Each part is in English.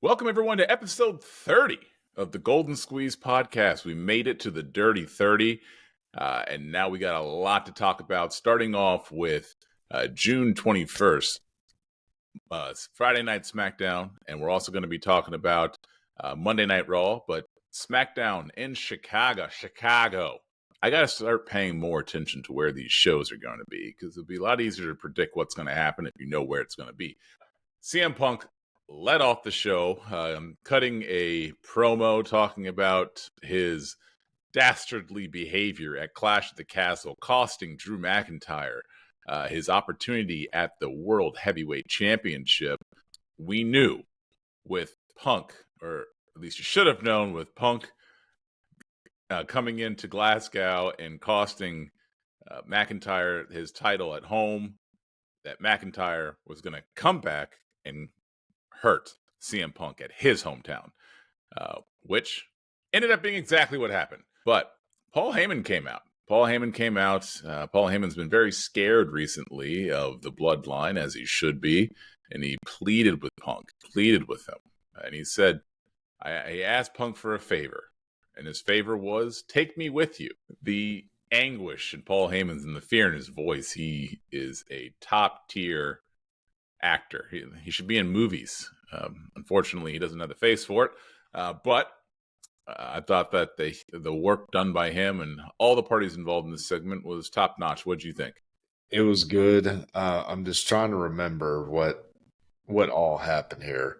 Welcome, everyone, to episode 30 of the Golden Squeeze podcast. We made it to the Dirty 30, and now we got a lot to talk about, starting off with June 21st, Friday Night SmackDown, and we're also going to be talking about Monday Night Raw, but SmackDown in Chicago. I got to start paying more attention to where these shows are going to be, because it'll be a lot easier to predict what's going to happen if you know where it's going to be. CM Punk led off the show, cutting a promo talking about his dastardly behavior at Clash at the Castle, costing Drew McIntyre his opportunity at the World Heavyweight Championship. We knew with Punk, or at least you should have known with Punk coming into Glasgow and costing McIntyre his title at home, that McIntyre was going to come back and hurt CM Punk at his hometown, which ended up being exactly what happened. But Paul Heyman came out. Paul Heyman's been very scared recently of the bloodline, as he should be, and he pleaded with Punk, pleaded with him. And he said, he asked Punk for a favor, and his favor was, take me with you. The anguish in Paul Heyman's and the fear in his voice, he is a top-tier actor. He should be in movies. Unfortunately, he doesn't have the face for it. But I thought that the work done by him and all the parties involved in this segment was top notch. What do you think? It was good. I'm just trying to remember what all happened here.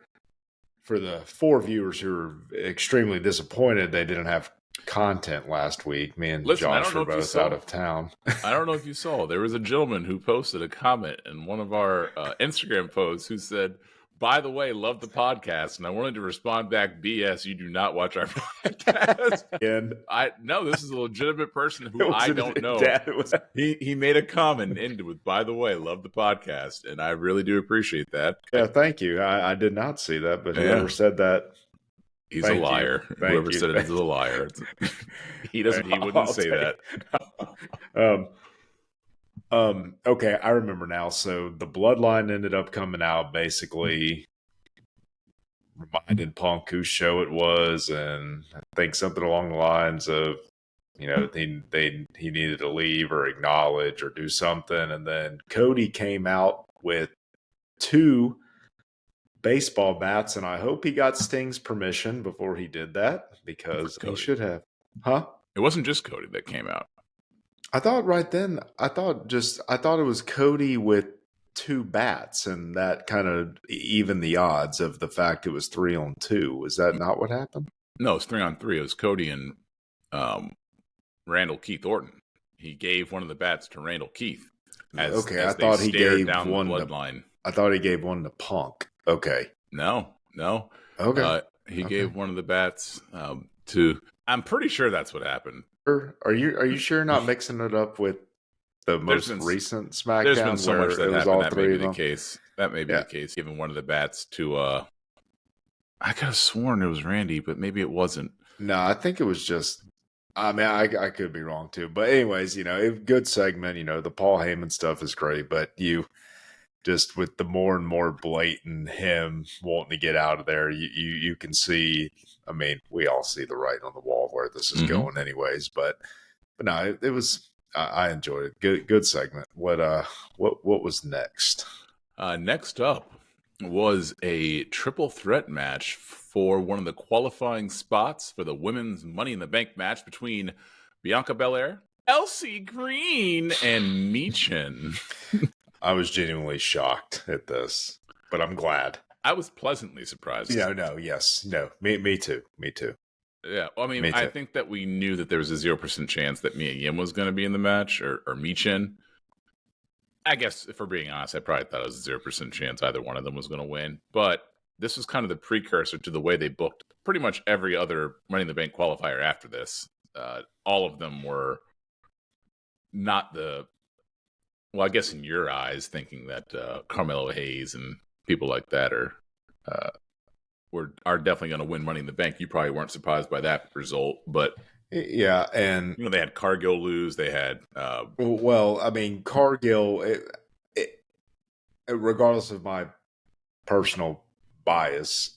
For the 4 viewers who are extremely disappointed they didn't have content last week, me and Josh were both out of town. I don't know if you saw. There was a gentleman who posted a comment in one of our Instagram posts who said, by the way, love the podcast. And I wanted to respond back, BS, you do not watch our podcast. And no, this is a legitimate person who I don't know. He made a comment and ended with, by the way, love the podcast. And I really do appreciate that. Yeah, thank you. I did not see that, but whoever said that, he's a liar. Whoever said it is a liar. He wouldn't say that. Okay, I remember now. So the bloodline ended up coming out, basically reminded Punk whose show it was, and I think something along the lines of, he needed to leave or acknowledge or do something. And then Cody came out with 2 baseball bats, and I hope he got Sting's permission before he did that, because he should have. Huh? It wasn't just Cody that came out. I thought right then, I thought it was Cody with 2 bats, and that kind of evened the odds of the fact it was 3-on-2. Was that not what happened? No, it's 3-on-3. It was Cody and Randall Keith Orton. He gave one of the bats to Randall Keith. I thought he gave one bloodline. I thought he gave one to Punk. Okay. No. Okay. He gave one of the bats to. I'm pretty sure that's what happened. Are you sure you're not mixing it up with the most recent SmackDown? There's been so much that happened. That may be the case. That may be the case. Giving one of the bats to. I could have sworn it was Randy, but maybe it wasn't. No, I think it was just. I mean, I could be wrong too. But anyways, good segment. The Paul Heyman stuff is great, but just with the more and more blatant him wanting to get out of there, you can see. I mean, we all see the writing on the wall where this is going, anyways. But no, it was. I enjoyed it. Good segment. What was next? Next up was a triple threat match for one of the qualifying spots for the women's Money in the Bank match between Bianca Belair, Elsie Green, and Michin. I was genuinely shocked at this, but I'm glad. I was pleasantly surprised. Me too. Yeah, well, I mean, I think that we knew that there was a 0% chance that Mia Yim was going to be in the match, or Michin. I guess, if we're being honest, I probably thought it was a 0% chance either one of them was going to win. But this was kind of the precursor to the way they booked pretty much every other Money in the Bank qualifier after this. All of them were not the... Well, I guess in your eyes, thinking that Carmelo Hayes and people like that are definitely going to win Money in the Bank. You probably weren't surprised by that result, but yeah, and they had Cargill lose. They had well, I mean, Cargill. Regardless of my personal bias,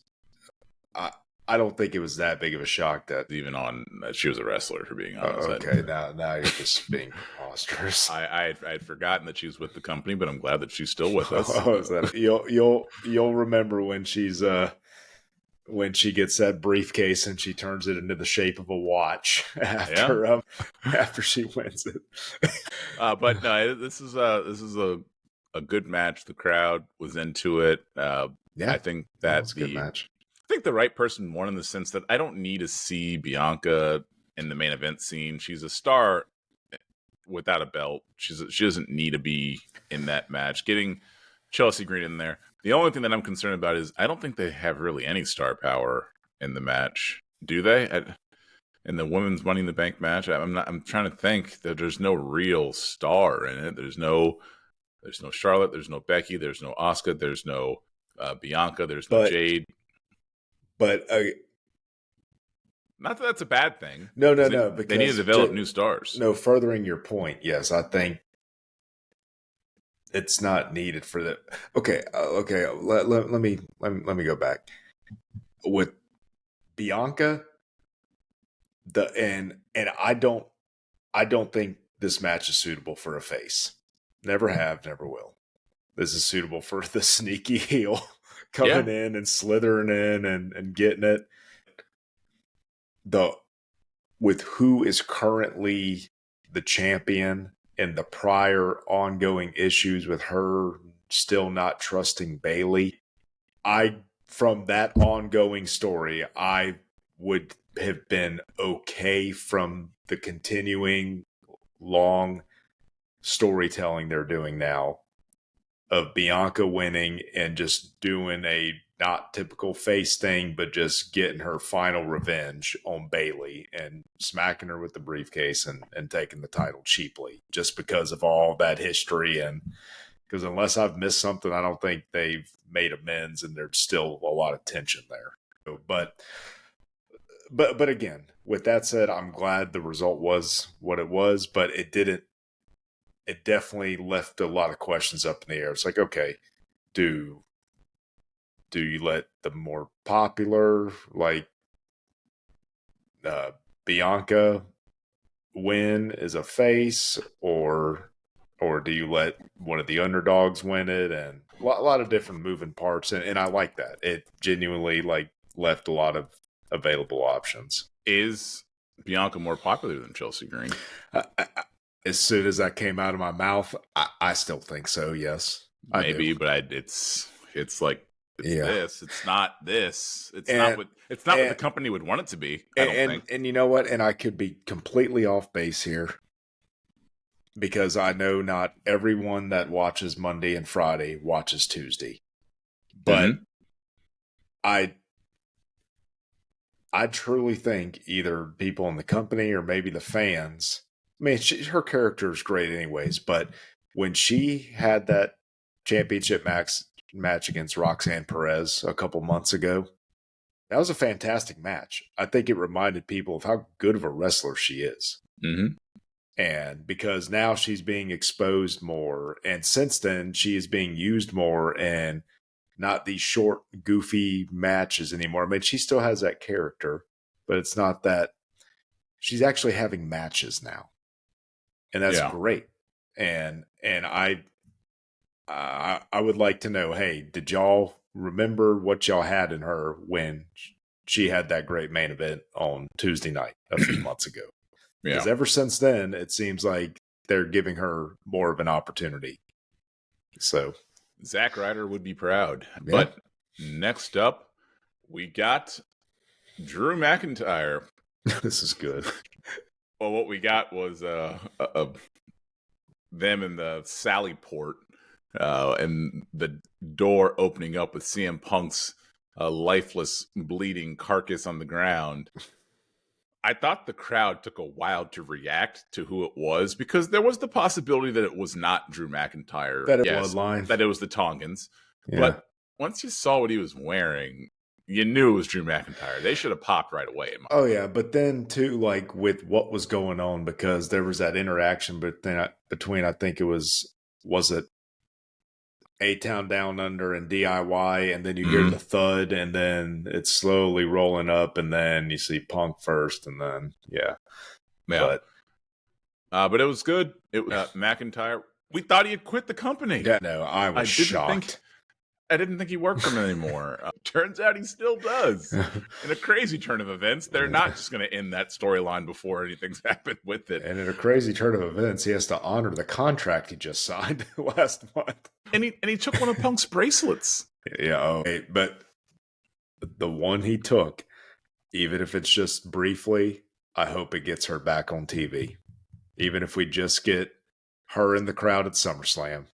I don't think it was that big of a shock that Even on that she was a wrestler, for being honest. okay, now you're just being preposterous. I had forgotten that she was with the company, but I'm glad that she's still with us. Oh, is that you'll remember when when she gets that briefcase and she turns it into the shape of a watch after she wins it. But no, this is a good match. The crowd was into it. I think that was a good match. I think the right person won in the sense that I don't need to see Bianca in the main event scene. She's a star without a belt. She doesn't need to be in that match. Getting Chelsea Green in there. The only thing that I'm concerned about is I don't think they have really any star power in the match. Do they? In the women's Money in the Bank match, I'm trying to think that there's no real star in it. There's no Charlotte. There's no Becky. There's no Asuka. There's no Bianca. There's no Jade. But not that that's a bad thing. No. Because they need to develop new stars. No, furthering your point, yes, I think it's not needed for the. Okay. Let me go back with Bianca. And I don't think this match is suitable for a face. Never have, never will. This is suitable for the sneaky heel coming in and slithering in and getting it. With who is currently the champion and the prior ongoing issues with her still not trusting Bayley, from that ongoing story, I would have been okay from the continuing long storytelling they're doing now of Bianca winning and just doing a not typical face thing, but just getting her final revenge on Bayley and smacking her with the briefcase and taking the title cheaply just because of all that history. And because unless I've missed something, I don't think they've made amends and there's still a lot of tension there. But again, with that said, I'm glad the result was what it was, but it definitely left a lot of questions up in the air. It's like, okay, do you let the more popular, like Bianca, win as a face, or do you let one of the underdogs win it? And a lot of different moving parts, and I like that. It genuinely left a lot of available options. Is Bianca more popular than Chelsea Green? As soon as that came out of my mouth, I still think so. Yes, maybe, but it's like this. It's not this. It's not what the company would want it to be. I don't think. And you know what? And I could be completely off base here because I know not everyone that watches Monday and Friday watches Tuesday, but I truly think either people in the company or maybe the fans. I mean, her character is great anyways, but when she had that championship match against Roxanne Perez a couple months ago, that was a fantastic match. I think it reminded people of how good of a wrestler she is. Mm-hmm. And because now she's being exposed more, and since then she is being used more and not these short, goofy matches anymore. I mean, she still has that character, but it's not that. She's actually having matches now. And that's great. And I would like to know, hey, did y'all remember what y'all had in her when she had that great main event on Tuesday night a few months ago? Because ever since then, it seems like they're giving her more of an opportunity. So Zack Ryder would be proud. Yeah. But next up, we got Drew McIntyre. This is good. Well, what we got was them in the Sally port and the door opening up with CM Punk's lifeless, bleeding carcass on the ground. I thought the crowd took a while to react to who it was because there was the possibility that it was not Drew McIntyre. That it was Bloodline. That it was the Tongans. Yeah. But once you saw what he was wearing, you knew it was Drew McIntyre. They should have popped right away. Yeah, but then too, like with what was going on, because there was that interaction between I think it was it A-Town Down Under and DIY, and then you hear Mhm. the thud, and then it's slowly rolling up, and then you see Punk first, and then Yeah. But it was good. McIntyre. We thought he had quit the company. yeah, no, I was shocked. I didn't think he worked for him anymore. Turns out he still does. In a crazy turn of events, they're not just going to end that storyline before anything's happened with it. And in a crazy turn of events, he has to honor the contract he just signed last month. And he took one of Punk's bracelets. Yeah, but the one he took, even if it's just briefly, I hope it gets her back on TV. Even if we just get her in the crowd at SummerSlam,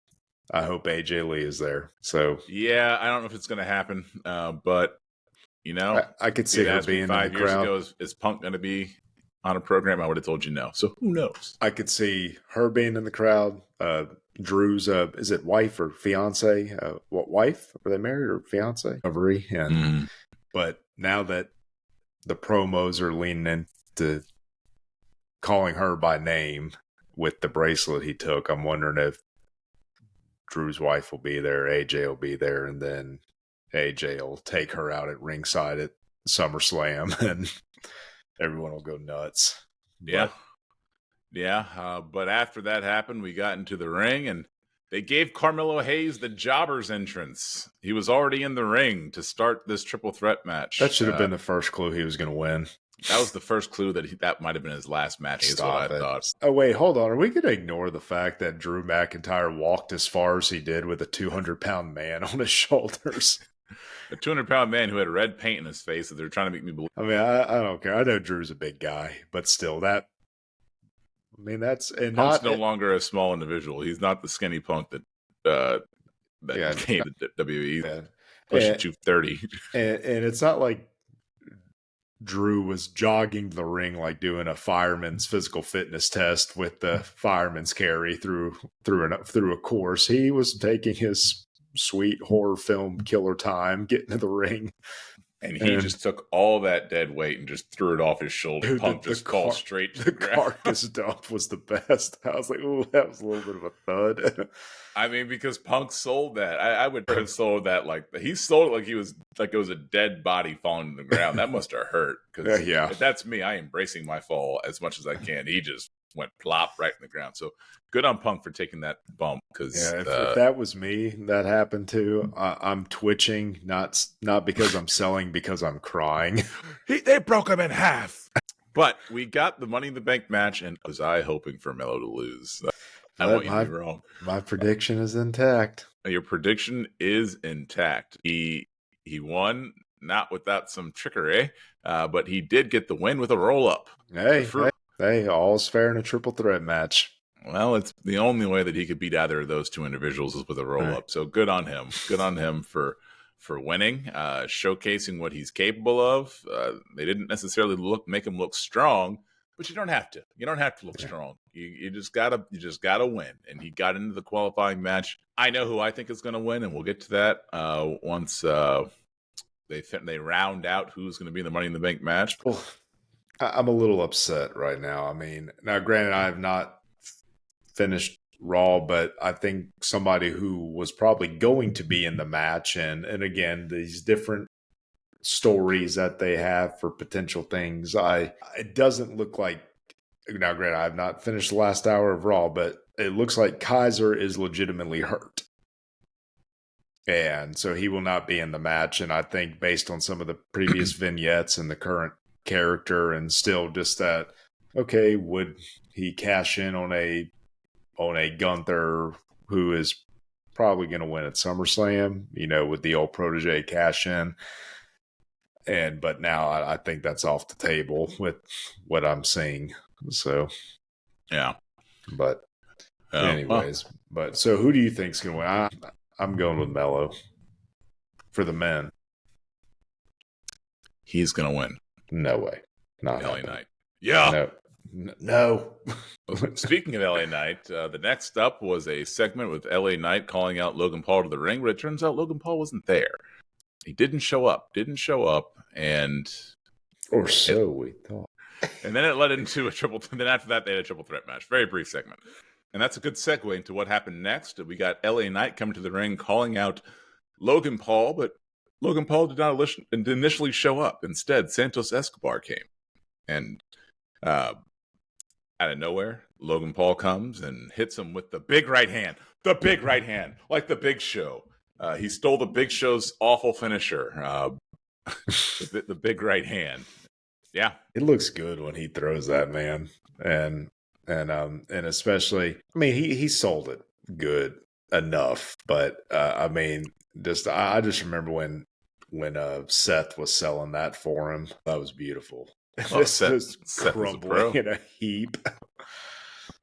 I hope AJ Lee is there. So yeah, I don't know if it's going to happen, but you know, I could see her being in the crowd. 5 years ago, is Punk going to be on a program? I would have told you no. So who knows? I could see her being in the crowd. Drew's is it wife or fiance? What wife? Were they married or fiance? And but now that the promos are leaning into calling her by name with the bracelet he took, I'm wondering if Drew's wife will be there, AJ will be there, and then AJ will take her out at ringside at SummerSlam, and everyone will go nuts. Yeah. But after that happened, we got into the ring, and they gave Carmelo Hayes the jobber's entrance. He was already in the ring to start this triple threat match. That should have been the first clue he was going to win. That was the first clue that might have been his last match. Is what I thought. Oh, wait, hold on. Are we going to ignore the fact that Drew McIntyre walked as far as he did with a 200-pound man on his shoulders? A 200-pound man who had red paint in his face that they're trying to make me believe. I mean, I don't care. I know Drew's a big guy, but still, that's and Punk's no longer a small individual. He's not the skinny Punk that came to WWE. Yeah. Pushing 230. And it's not like Drew was jogging the ring like doing a fireman's physical fitness test with the fireman's carry through a course. He was taking his sweet horror film killer time getting to the ring. And he just took all that dead weight and just threw it off his shoulder. Dude, Punk just falls straight to the ground. Carcass dump was the best. I was like, ooh, that was a little bit of a thud. I mean, because Punk sold that. I would have sold that he sold it like it was a dead body falling to the ground. That must have hurt. Because if that's me, I am bracing my fall as much as I can. He just went plop right in the ground. So good on Punk for taking that bump. Because if that was me, that happened too. I'm twitching, not because I'm selling, because I'm crying. They broke him in half. But we got the Money in the Bank match, and was I hoping for Melo to lose? I want you to be wrong. My prediction is intact. Your prediction is intact. He won, not without some trickery, but he did get the win with a roll-up. Hey, all's fair in a triple threat match. Well, it's the only way that he could beat either of those two individuals is with a roll-up. Right. So good on him. Good on him for winning, showcasing what he's capable of. They didn't necessarily make him look strong, but you don't have to. You don't have to look strong. You just gotta win. And he got into the qualifying match. I know who I think is going to win, and we'll get to that once they round out who's going to be in the Money in the Bank match. Well, I'm a little upset right now. I mean, now granted, I have not finished Raw, but I think somebody who was probably going to be in the match, and again, these different stories that they have for potential things, it doesn't look like, now granted, I have not finished the last hour of Raw, but it looks like Kaiser is legitimately hurt. And so he will not be in the match. And I think based on some of the previous vignettes and the current character, and still just that, okay, would he cash in on a Gunther who is probably going to win at SummerSlam, with the old protege cash in? But now I think that's off the table with what I'm seeing. So, yeah. But anyways, so who do you think's going to win? I'm going with Melo for the men. He's going to win. No way. Not LA Knight. Yeah. No. Speaking of LA Knight, the next up was a segment with LA Knight calling out Logan Paul to the ring, but it turns out Logan Paul wasn't there. He didn't show up, and or so we thought. And then it led into a triple. Then after that, they had a triple threat match. Very brief segment. And that's a good segue into what happened next. We got LA Knight coming to the ring calling out Logan Paul, but Logan Paul did not initially show up. Instead, Santos Escobar came. And out of nowhere, Logan Paul comes and hits him with the big right hand. The big right hand, like the Big Show. He stole the Big Show's awful finisher, the big right hand. Yeah, it looks good when he throws that, man, and especially, I mean, he sold it good enough, but I mean, I just remember when Seth was selling that for him, that was beautiful. This is crumbling in a heap.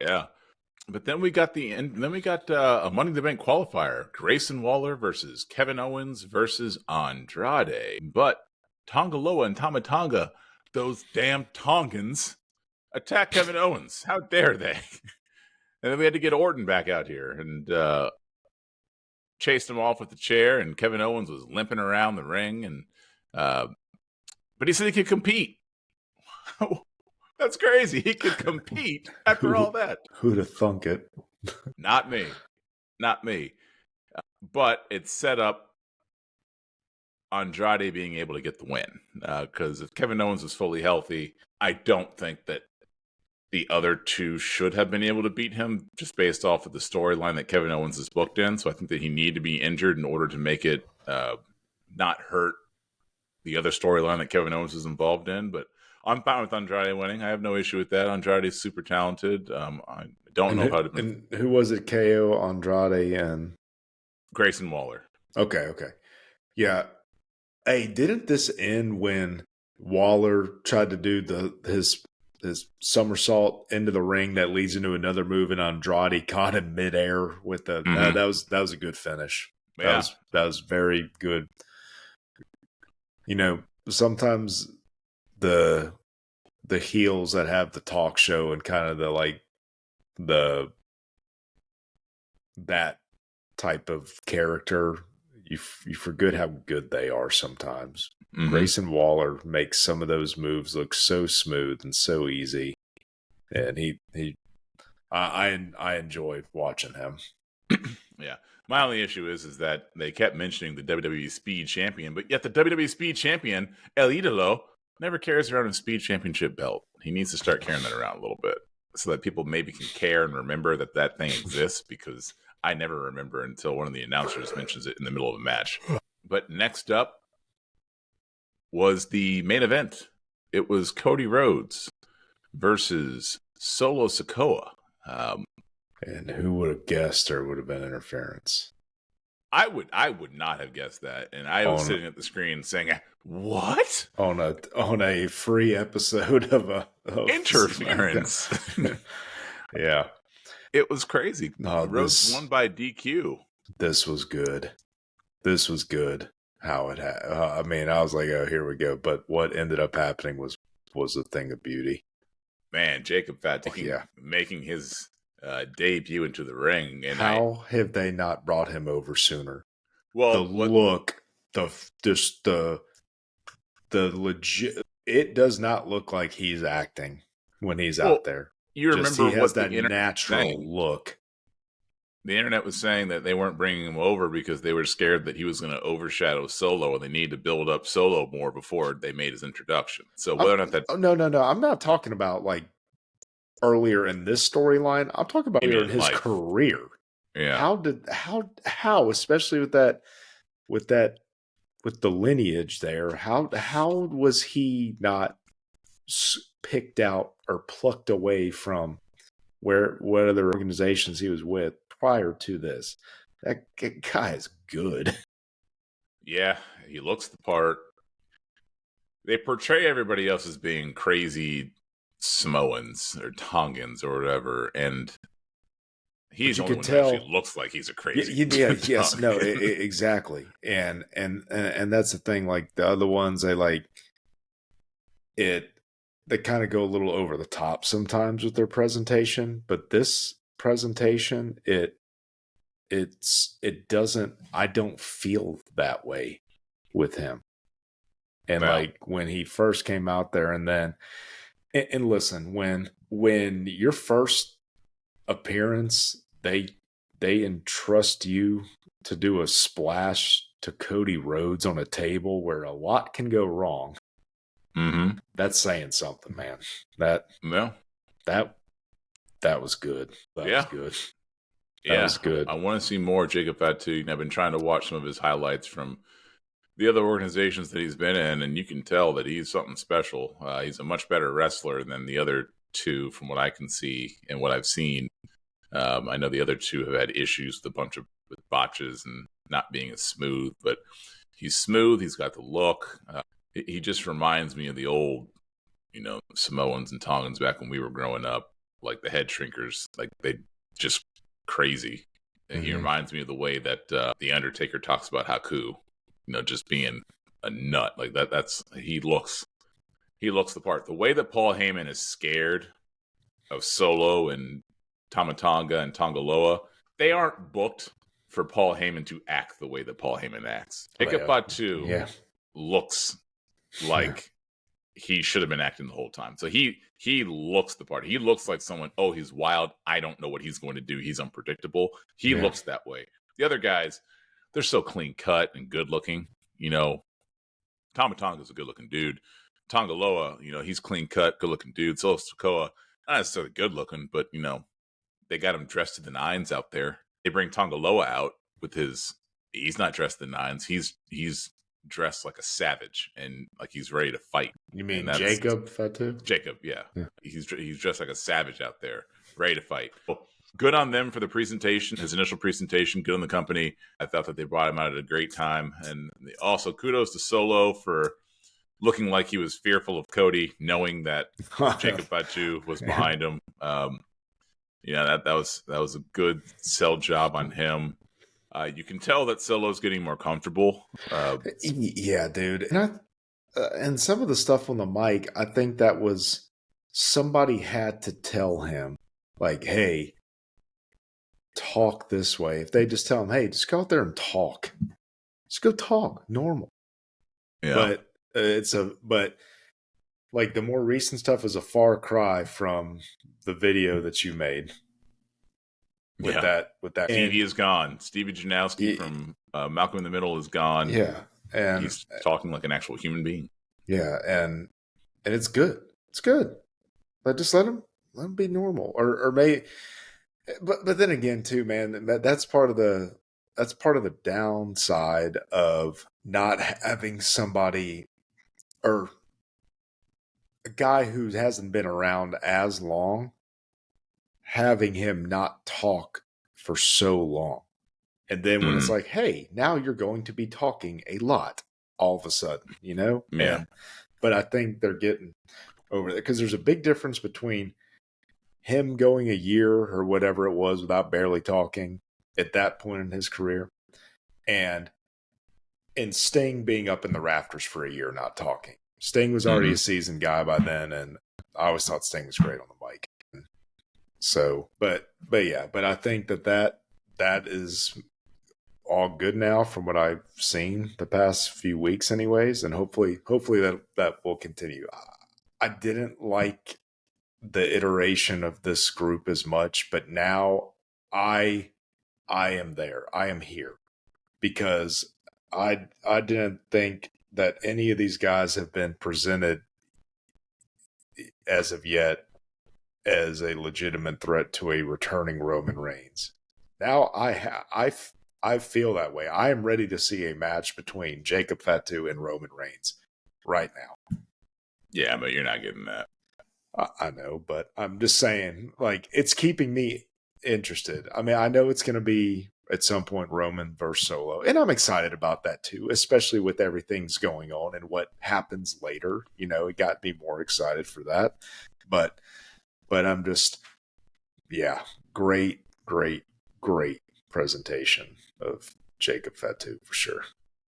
Yeah. But then we got a Money in the Bank qualifier: Grayson Waller versus Kevin Owens versus Andrade. But Tongaloa and Tama Tonga, those damn Tongans, attack Kevin Owens. How dare they? And then we had to get Orton back out here and chased him off with the chair. And Kevin Owens was limping around the ring, and but he said he could compete. That's crazy. He could compete after all that. Who'd have thunk it? Not me. But it set up Andrade being able to get the win. Because if Kevin Owens was fully healthy, I don't think that the other two should have been able to beat him just based off of the storyline that Kevin Owens is booked in. So I think that he needed to be injured in order to make it not hurt the other storyline that Kevin Owens is involved in. But I'm fine with Andrade winning. I have no issue with that. Andrade is super talented. I don't know how to. And who was it? KO, Andrade, and Grayson Waller. Okay. Yeah. Hey, didn't this end when Waller tried to do his somersault into the ring that leads into another move, and Andrade caught him midair with the that was a good finish. Yeah. That was very good. You know, sometimes the heels that have the talk show and kind of that type of character, you forget how good they are sometimes. Grayson Waller makes some of those moves look so smooth and so easy, and I enjoy watching him. Yeah. My only issue is that they kept mentioning the WWE Speed Champion, but yet the WWE Speed Champion, El Idolo, never carries around a Speed Championship belt. He needs to start carrying that around a little bit so that people maybe can care and remember that thing exists, because I never remember until one of the announcers mentions it in the middle of a match. But next up was the main event. It was Cody Rhodes versus Solo Sikoa. And who would have guessed there would have been interference? I would not have guessed that, and I was sitting at the screen saying, "What?" on a free episode of interference. Yeah, it was crazy. Rhodes won by DQ. This was good. How it had. I mean, I was like, "Oh, here we go." But what ended up happening was a thing of beauty. Man, Jacob Fatu making his debut into the ring, and how have they not brought him over sooner? Well, the legit. It does not look like he's acting when he's out there. You remember he has that natural look. The internet was saying that they weren't bringing him over because they were scared that he was going to overshadow Solo, and they needed to build up Solo more before they made his introduction. So whether or not that, no, I'm not talking about like earlier in this storyline. I'm talking about earlier in his career. Yeah. How especially with the lineage there, how was he not picked out or plucked away from what other organizations he was with prior to this? That guy is good. Yeah, he looks the part. They portray everybody else as being crazy Samoans or Tongans or whatever, and he's the only one who actually looks like he's a crazy. Yes, no, exactly, and that's the thing. Like the other ones, they kind of go a little over the top sometimes with their presentation, but this presentation, it doesn't. I don't feel that way with him, and like when he first came out there, and then. And listen, when your first appearance, they entrust you to do a splash to Cody Rhodes on a table where a lot can go wrong. Mm-hmm. That's saying something, man. That was good. That was good. That was good. I want to see more Jacob Fatu. I've been trying to watch some of his highlights from the other organizations that he's been in, and you can tell that he's something special. He's a much better wrestler than the other two, from what I can see and what I've seen. I know the other two have had issues with a bunch of botches and not being as smooth, but he's smooth. He's got the look. He just reminds me of the old, Samoans and Tongans back when we were growing up, like the head shrinkers. Like, they just crazy. And he reminds me of the way that the Undertaker talks about Haku, just being a nut. Like that's he looks the part. The way that Paul Heyman is scared of Solo and Tama Tonga and Tongaloa, they aren't booked for Paul Heyman to act the way that Paul Heyman acts. Jacob Fatu looks like he should have been acting the whole time. So he looks the part. He looks like someone, he's wild. I don't know what he's going to do. He's unpredictable. He looks that way. The other guys, they're so clean cut and good looking. Tama Tonga's a good looking dude. Tongaloa, he's clean cut, good looking dude. So Sokoa, not necessarily good looking, but they got him dressed to the nines out there. They bring Tongaloa out with he's not dressed to the nines. He's dressed like a savage and like he's ready to fight. You mean Jacob Fatu? Jacob, yeah. He's dressed like a savage out there, ready to fight. Well, good on them for the presentation, his initial presentation. Good on the company. I thought that they brought him out at a great time. And also kudos to Solo for looking like he was fearful of Cody, knowing that Jacob Fatu was behind him. That was a good sell job on him. You can tell that Solo's getting more comfortable. Yeah, dude. And some of the stuff on the mic, I think that was somebody had to tell him, like, hey, talk this way. If they just tell him, hey, just go out there and talk. Just go talk normal. Yeah. But like the more recent stuff is a far cry from the video that you made. With that, Stevie is gone. Stevie Janowski from Malcolm in the Middle is gone. Yeah, and he's talking like an actual human being. Yeah, and it's good. It's good. But just let him be normal, or maybe. But then again, too, man, that's part of the downside of not having somebody or a guy who hasn't been around as long. Having him not talk for so long. And then when it's like, hey, now you're going to be talking a lot all of a sudden, Yeah. But I think they're getting over there because there's a big difference between him going a year or whatever it was without barely talking at that point in his career and Sting being up in the rafters for a year not talking. Sting was already a seasoned guy by then, and I always thought Sting was great on the mic. So, but I think that is all good now from what I've seen the past few weeks anyways. And hopefully that will continue. I didn't like the iteration of this group as much, but now I am there. I am here because I didn't think that any of these guys have been presented as of yet as a legitimate threat to a returning Roman Reigns. Now I feel that way. I am ready to see a match between Jacob Fatu and Roman Reigns right now. Yeah, but you're not getting that. I know, but I'm just saying, like, it's keeping me interested. I mean, I know it's going to be at some point Roman versus Solo, and I'm excited about that too, especially with everything's going on and what happens later. It got me more excited for that. But I'm just, great presentation of Jacob Fatu for sure.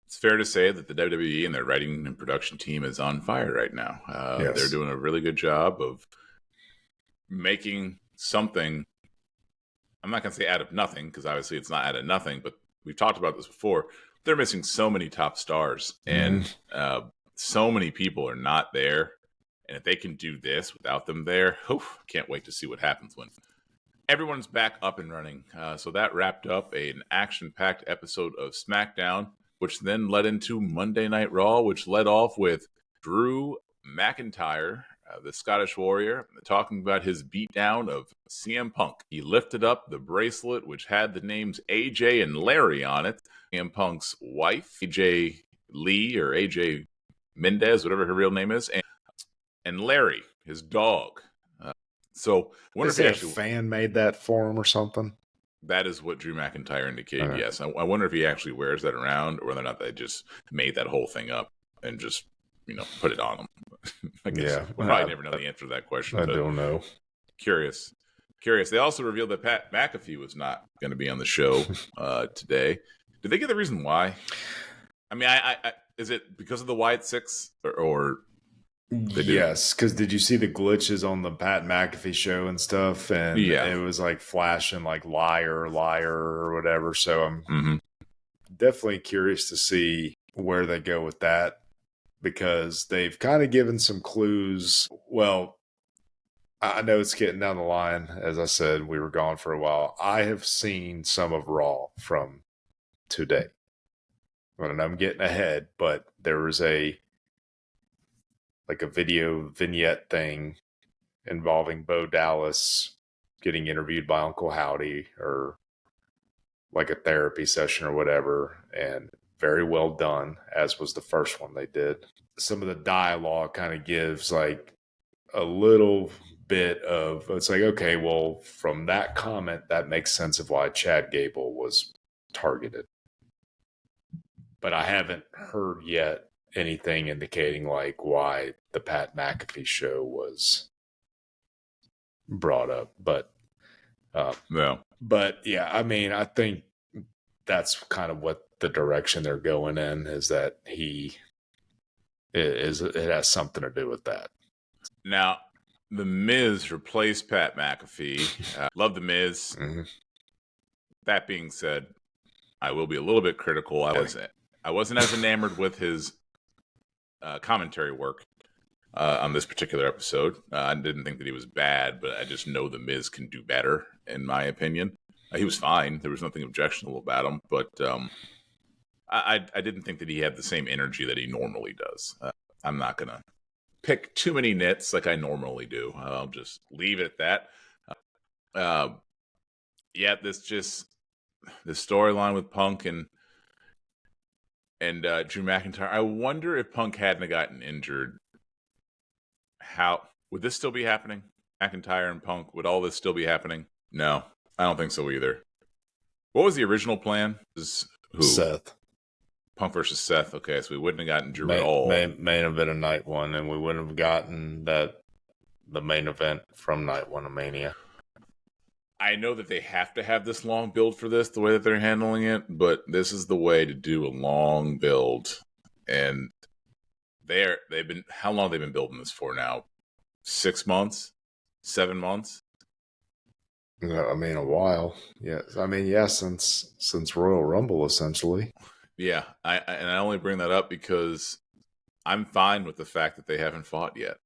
It's fair to say that the WWE and their writing and production team is on fire right now. Yes. They're doing a really good job of making something. I'm not going to say out of nothing, because obviously it's not out of nothing, but we've talked about this before. They're missing so many top stars, and so many people are not there. And if they can do this without them there, can't wait to see what happens when everyone's back up and running. So that wrapped up an action-packed episode of SmackDown, which then led into Monday Night Raw, which led off with Drew McIntyre, the Scottish Warrior, talking about his beatdown of CM Punk. He lifted up the bracelet, which had the names AJ and Larry on it. CM Punk's wife, AJ Lee or AJ Mendez, whatever her real name is, and Larry, his dog. So, I wonder if a fan made that for him or something. That is what Drew McIntyre indicated. Yes, I wonder if he actually wears that around, or whether or not they just made that whole thing up and just put it on him. I guess we'll probably never know the answer to that question. I don't know. Curious. They also revealed that Pat McAfee was not going to be on the show today. Did they give the reason why? I mean, I is it because of the Wyatt Six or yes, because did you see the glitches on the Pat McAfee show and stuff? And it was like flashing like liar or whatever. So I'm definitely curious to see where they go with that, because they've kind of given some clues. Well, I know it's getting down the line. As I said, we were gone for a while. I have seen some of Raw from today. And I'm getting ahead, but there was a video vignette thing involving Bo Dallas getting interviewed by Uncle Howdy, or like a therapy session or whatever, and very well done, as was the first one they did. Some of the dialogue kind of gives like a little bit of, it's like, okay, well, from that comment, that makes sense of why Chad Gable was targeted. But I haven't heard yet anything indicating like why the Pat McAfee show was brought up. But no. But yeah, I mean, I think that's kind of what the direction they're going in, is that it has something to do with that. Now, The Miz replaced Pat McAfee. Love The Miz. Mm-hmm. That being said, I will be a little bit critical. I wasn't as enamored with his commentary work on this particular episode. I didn't think that he was bad, but I just know The Miz can do better, in my opinion. He was fine. There was nothing objectionable about him, but I didn't think that he had the same energy that he normally does. I'm not going to pick too many nits like I normally do. I'll just leave it at that. This storyline with Punk and Drew McIntyre. I wonder if Punk hadn't gotten injured, how would this still be happening? McIntyre and Punk, would all this still be happening? No, I don't think so either. What was the original plan? Who? Seth. Punk versus Seth. Okay, so we wouldn't have gotten Drew at all. Main event of night one, and we wouldn't have gotten the main event from night one of Mania. I know that they have to have this long build for this, the way that they're handling it, but this is the way to do a long build. And how long have they been building this for now? 6 months? 7 months? No, I mean, a while. Yes. I mean, yeah, since Royal Rumble, essentially. Yeah, I only bring that up because I'm fine with the fact that they haven't fought yet.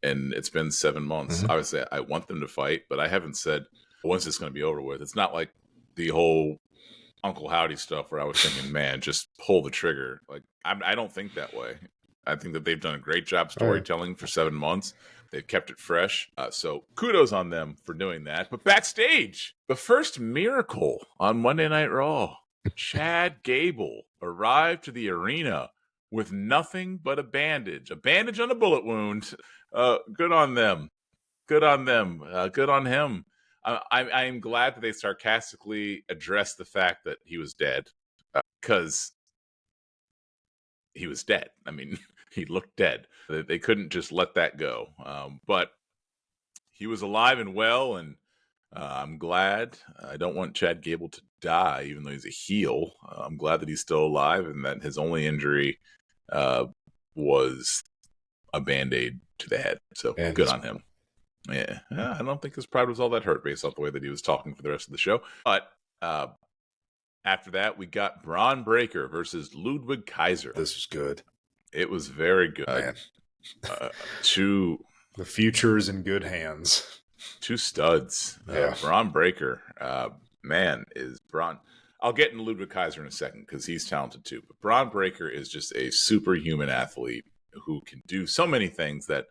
And it's been 7 months. Mm-hmm. Obviously, I want them to fight, but I haven't said, when's this going to be over with? It's not like the whole Uncle Howdy stuff where I was thinking, man, just pull the trigger. Like, I don't think that way. I think that they've done a great job storytelling for 7 months. They've kept it fresh. So kudos on them for doing that. But backstage, the first miracle on Monday Night Raw, Chad Gable arrived to the arena with nothing but a bandage on a bullet wound. Good on them. Good on them. Good on him. I am glad that they sarcastically addressed the fact that he was dead, because he was dead. I mean, he looked dead. They couldn't just let that go. But he was alive and well, and I'm glad. I don't want Chad Gable to die, even though he's a heel. I'm glad that he's still alive, and that his only injury was a Band-Aid to the head. So good on him. Yeah, I don't think his pride was all that hurt based off the way that he was talking for the rest of the show. But after that, we got Braun Breaker versus Ludwig Kaiser. This was good. It was very good. Man. The future is in good hands. Two studs. Yeah. Braun Breaker, man, is Braun. I'll get into Ludwig Kaiser in a second because he's talented too. But Braun Breaker is just a superhuman athlete who can do so many things that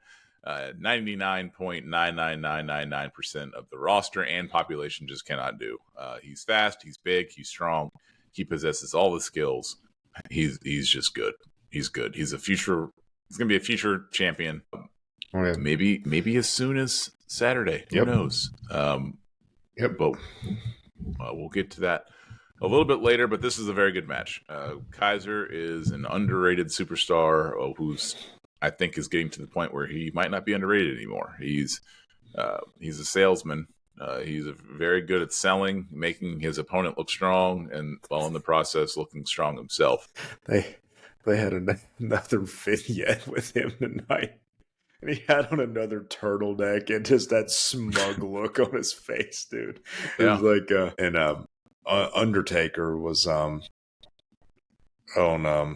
99.99999% of the roster and population just cannot do. He's fast, he's big, he's strong, he possesses all the skills. He's just good. He's good. He's a future. He's gonna be a future champion. Maybe as soon as Saturday. Who knows? But we'll get to that a little bit later. But this is a very good match. Kaiser is an underrated superstar who's, I think, is getting to the point where he might not be underrated anymore. He's a salesman. He's very good at selling, making his opponent look strong, and while in the process looking strong himself. They had another vignette with him tonight. And he had on another turtleneck and just that smug look on his face, dude. It was like, Undertaker was on a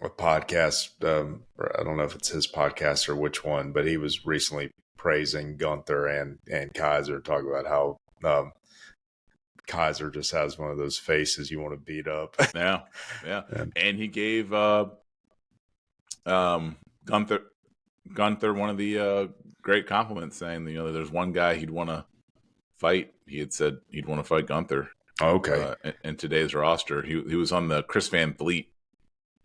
podcast. I don't know if it's his podcast or which one, but he was recently praising Gunther and Kaiser, talking about how Kaiser just has one of those faces you want to beat up. Yeah. And he gave Gunther one of the great compliments, saying, there's one guy he'd want to fight. He had said he'd want to fight Gunther. Okay. In today's roster, he was on the Chris Van Vliet,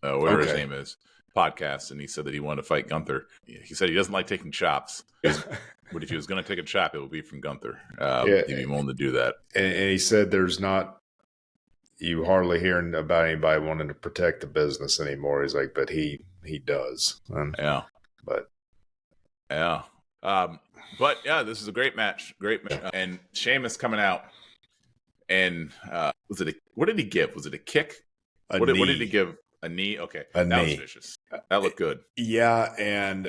whatever his name is, podcast, and he said that he wanted to fight Gunther. He said he doesn't like taking chops, but if he was going to take a chop, it would be from Gunther. He'd be willing to do that. And he said you hardly hear about anybody wanting to protect the business anymore. He's like, but he does. But this is a great match. And Sheamus coming out, and what did he give? Was it a kick? What did he give? A knee? Okay, that was vicious. That looked good. Yeah, and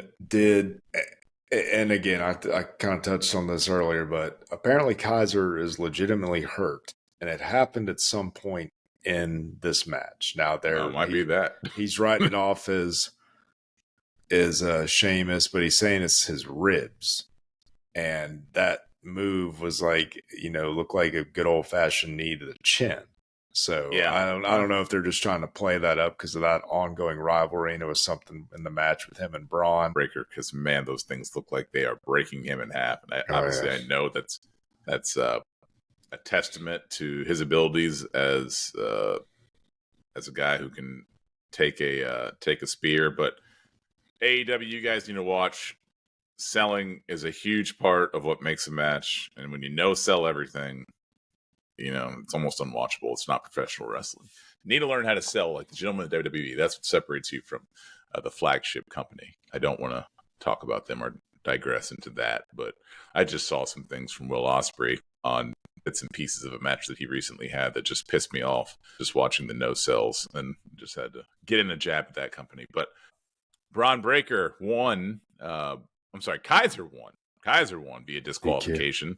again, I kind of touched on this earlier, but apparently Kaiser is legitimately hurt, and it happened at some point in this match. Now might be that he's writing it off as Sheamus, but he's saying it's his ribs, and that move was like, looked like a good old fashioned knee to the chin. So I don't know if they're just trying to play that up because of that ongoing rivalry, and it was something in the match with him and Braun Breaker. Because man, those things look like they are breaking him in half, and I know that's a testament to his abilities as a guy who can take a spear. But AEW, you guys need to watch. Selling is a huge part of what makes a match, and when sell everything, it's almost unwatchable. It's not professional wrestling. You need to learn how to sell like the gentleman at WWE. That's what separates you from the flagship company. I don't want to talk about them or digress into that, but I just saw some things from Will Ospreay on bits and pieces of a match that he recently had that just pissed me off just watching the no sells, and just had to get in a jab at that company. But Braun Breaker won. Kaiser won. Kaiser won via disqualification,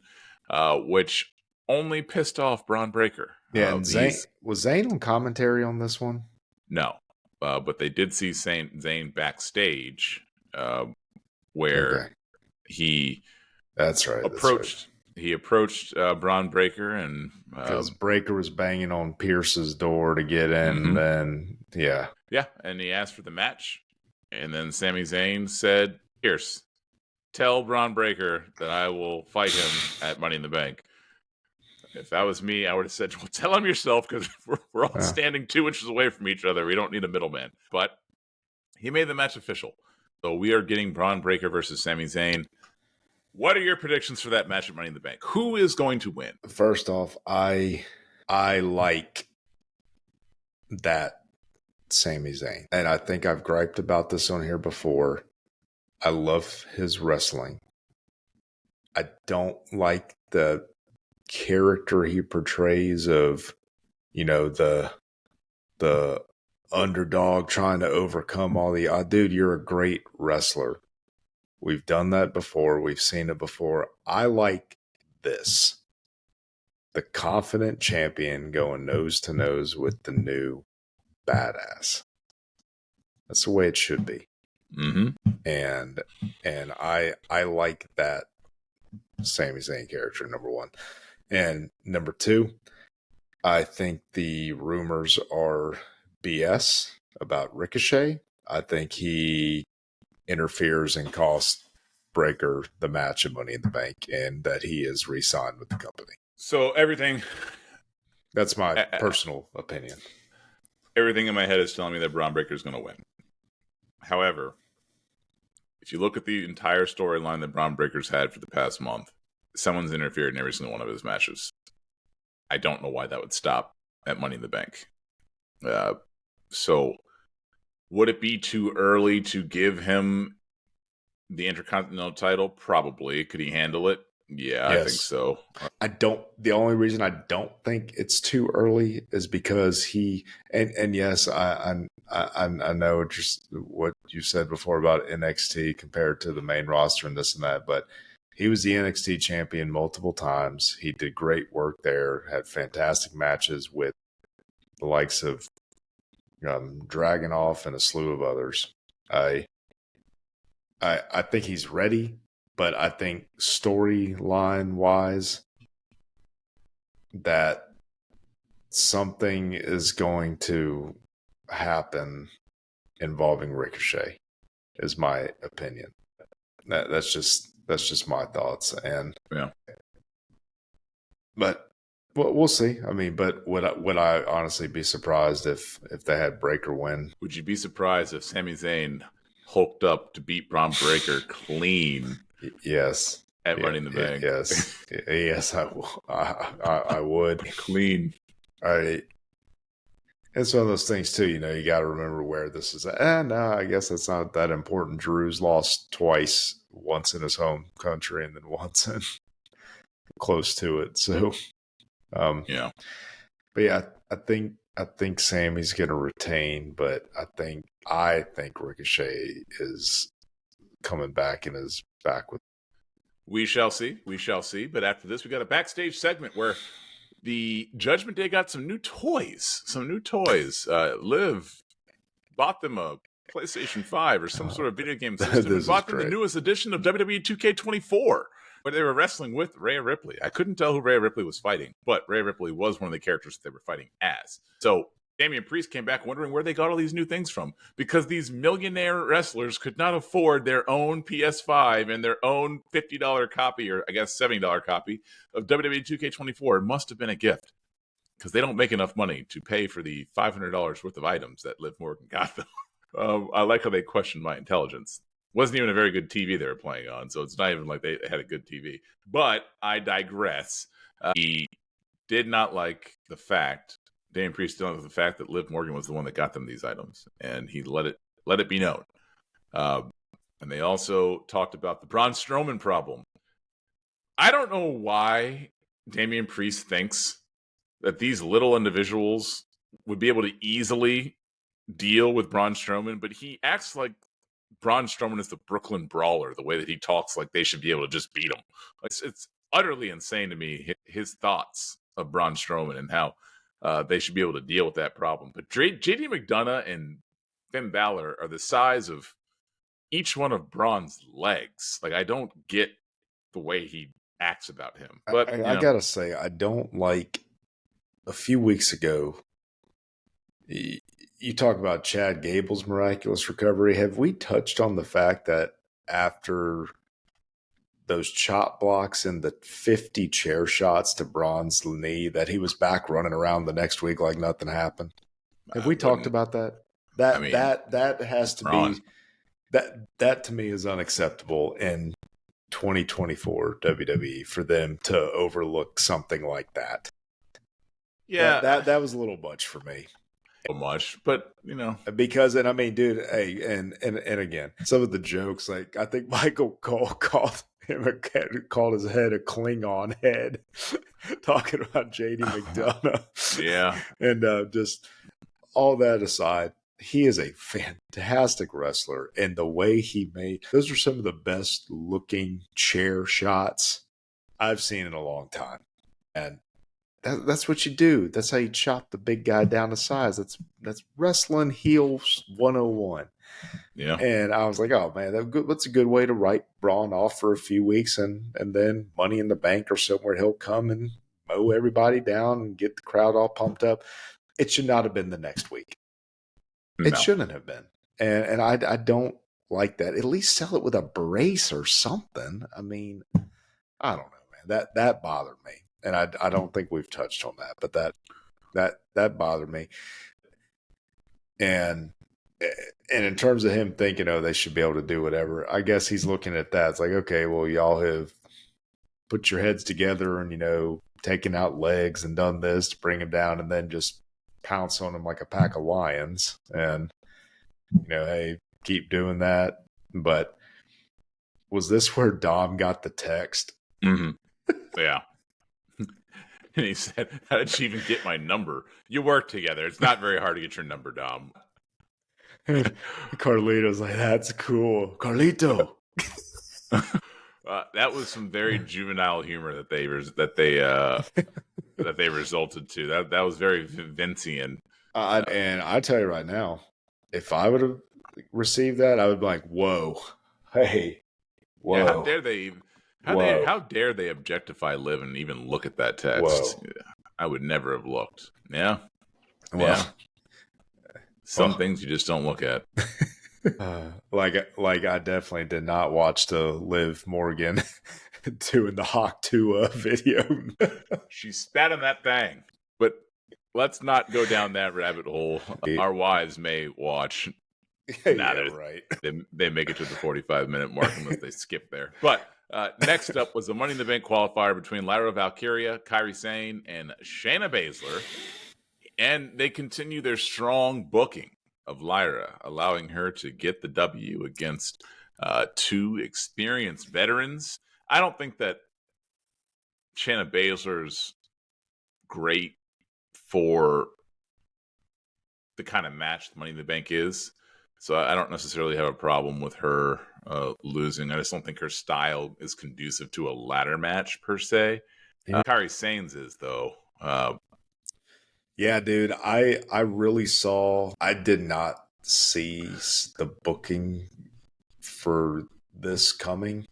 which only pissed off Braun Breaker. Yeah, and was Zayn on commentary on this one? No, but they did see Zayn backstage, where he approached. He approached Braun Breaker, and because Breaker was banging on Pierce's door to get in, and and he asked for the match, and then Sami Zayn said, "Pierce, tell Braun Breaker that I will fight him at Money in the Bank." If that was me, I would have said, well, tell him yourself, because we're all standing 2 inches away from each other. We don't need a middleman. But he made the match official. So we are getting Braun Breaker versus Sami Zayn. What are your predictions for that match at Money in the Bank? Who is going to win? First off, I like that Sami Zayn. And I think I've griped about this on here before. I love his wrestling. I don't like the character he portrays of, the underdog trying to overcome all the dude, you're a great wrestler. We've done that before. We've seen it before. I like this. The confident champion going nose to nose with the new badass. That's the way it should be. Mm-hmm. And I like that Sami Zayn character, number one. And number two, I think the rumors are BS about Ricochet. I think he interferes and costs Breaker the match of Money in the Bank, and that he is re-signed with the company. So everything. That's my personal opinion. Everything in my head is telling me that Braun Breaker is going to win. However, if you look at the entire storyline that Braun Breaker's had for the past month, someone's interfered in every single one of his matches. I don't know why that would stop at Money in the Bank. So would it be too early to give him the Intercontinental title? Probably. Could he handle it? Yeah, yes. I think so. The only reason I don't think it's too early is because he, and yes, I know just what you said before about NXT compared to the main roster and this and that, but he was the NXT champion multiple times. He did great work there, had fantastic matches with the likes of Dragunov and a slew of others. I think he's ready, but I think storyline wise that something is going to happen involving Ricochet is my opinion. That's just my thoughts. And yeah, but we'll see. I mean, but would I honestly be surprised if they had Breaker win? Would you be surprised if Sami Zayn hulked up to beat Braun Breaker clean? Yes. At Money in the Bank. Yes. Yes, I would. Clean. All right. It's one of those things too, you got to remember where this is at. No, I guess that's not that important. Drew's lost twice, once in his home country and then once in close to it. So yeah. But yeah, I think Sammy's gonna retain, but I think Ricochet is coming back and is back with. We shall see. But after this, we got a backstage segment where the Judgment Day got some new toys. Liv bought them a PlayStation 5 or some sort of video game system. And bought them the newest edition of WWE 2K24, where they were wrestling with Rhea Ripley. I couldn't tell who Rhea Ripley was fighting, but Rhea Ripley was one of the characters that they were fighting as. So Damian Priest came back wondering where they got all these new things from, because these millionaire wrestlers could not afford their own PS5 and their own $50 copy, or I guess $70 copy of WWE 2K24. It must have been a gift, because they don't make enough money to pay for the $500 worth of items that Liv Morgan got them. I like how they questioned my intelligence. Wasn't even a very good TV they were playing on, so it's not even like they had a good TV. But I digress. He did not like the fact, Damian Priest did not like the fact that Liv Morgan was the one that got them these items, and he let it be known. And they also talked about the Braun Strowman problem. I don't know why Damian Priest thinks that these little individuals would be able to easily deal with Braun Strowman, but he acts like Braun Strowman is the Brooklyn Brawler, the way that he talks like they should be able to just beat him. It's utterly insane to me, his thoughts of Braun Strowman and how they should be able to deal with that problem. But JD McDonough and Finn Balor are the size of each one of Braun's legs. Like, I don't get the way he acts about him. But I gotta say, I don't like. A few weeks ago, you talk about Chad Gable's miraculous recovery. Have we touched on the fact that after those chop blocks and the 50 chair shots to Braun's knee, that he was back running around the next week like nothing happened? Have we talked about that? That has to Braun. be that to me is unacceptable in 2024 WWE for them to overlook something like that. Yeah, that was a little much for me. So much, but because, and I mean, dude, hey, and again, some of the jokes, like I think Michael Cole called his head a Klingon head, talking about JD McDonough. Yeah, and just all that aside, he is a fantastic wrestler, and the way he made those are some of the best looking chair shots I've seen in a long time, and that's what you do. That's how you chop the big guy down to size. That's wrestling heels 101. Yeah. And I was like, oh man, that's a good way to write Braun off for a few weeks, and then Money in the Bank or somewhere he'll come and mow everybody down and get the crowd all pumped up. It should not have been the next week. No. It shouldn't have been. And I don't like that. At least sell it with a brace or something. I mean, I don't know, man. That bothered me. And I don't think we've touched on that, but that bothered me. And in terms of him thinking, oh, they should be able to do whatever, I guess he's looking at that. It's like, okay, well, y'all have put your heads together and, taken out legs and done this to bring him down, and then just pounce on him like a pack of lions. And, hey, keep doing that. But was this where Dom got the text? Mm-hmm. Yeah. And he said, how did she even get my number? You work together. It's not very hard to get your number, Dom. Carlito's like, that's cool. Carlito. That was some very juvenile humor that they resulted to. That was very Vincian. And I tell you right now, if I would have received that, I would be like, whoa, hey, whoa. Yeah, how dare they? How dare they objectify Liv and even look at that text? Whoa. I would never have looked. Yeah. Well, Some things you just don't look at. Like I definitely did not watch the Liv Morgan doing the Hawk Tua video. She spat in that thing. But let's not go down that rabbit hole. Our wives may watch. Right. They make it to the 45-minute mark unless they skip there. But next up was the Money in the Bank qualifier between Lyra Valkyria, Kairi Sane, and Shayna Baszler. And they continue their strong booking of Lyra, allowing her to get the W against two experienced veterans. I don't think that Shayna Baszler's great for the kind of match Money in the Bank is. So I don't necessarily have a problem with her losing. I just don't think her style is conducive to a ladder match per se. Kairi Sane's is, though. Yeah, dude, I did not see the booking for this coming.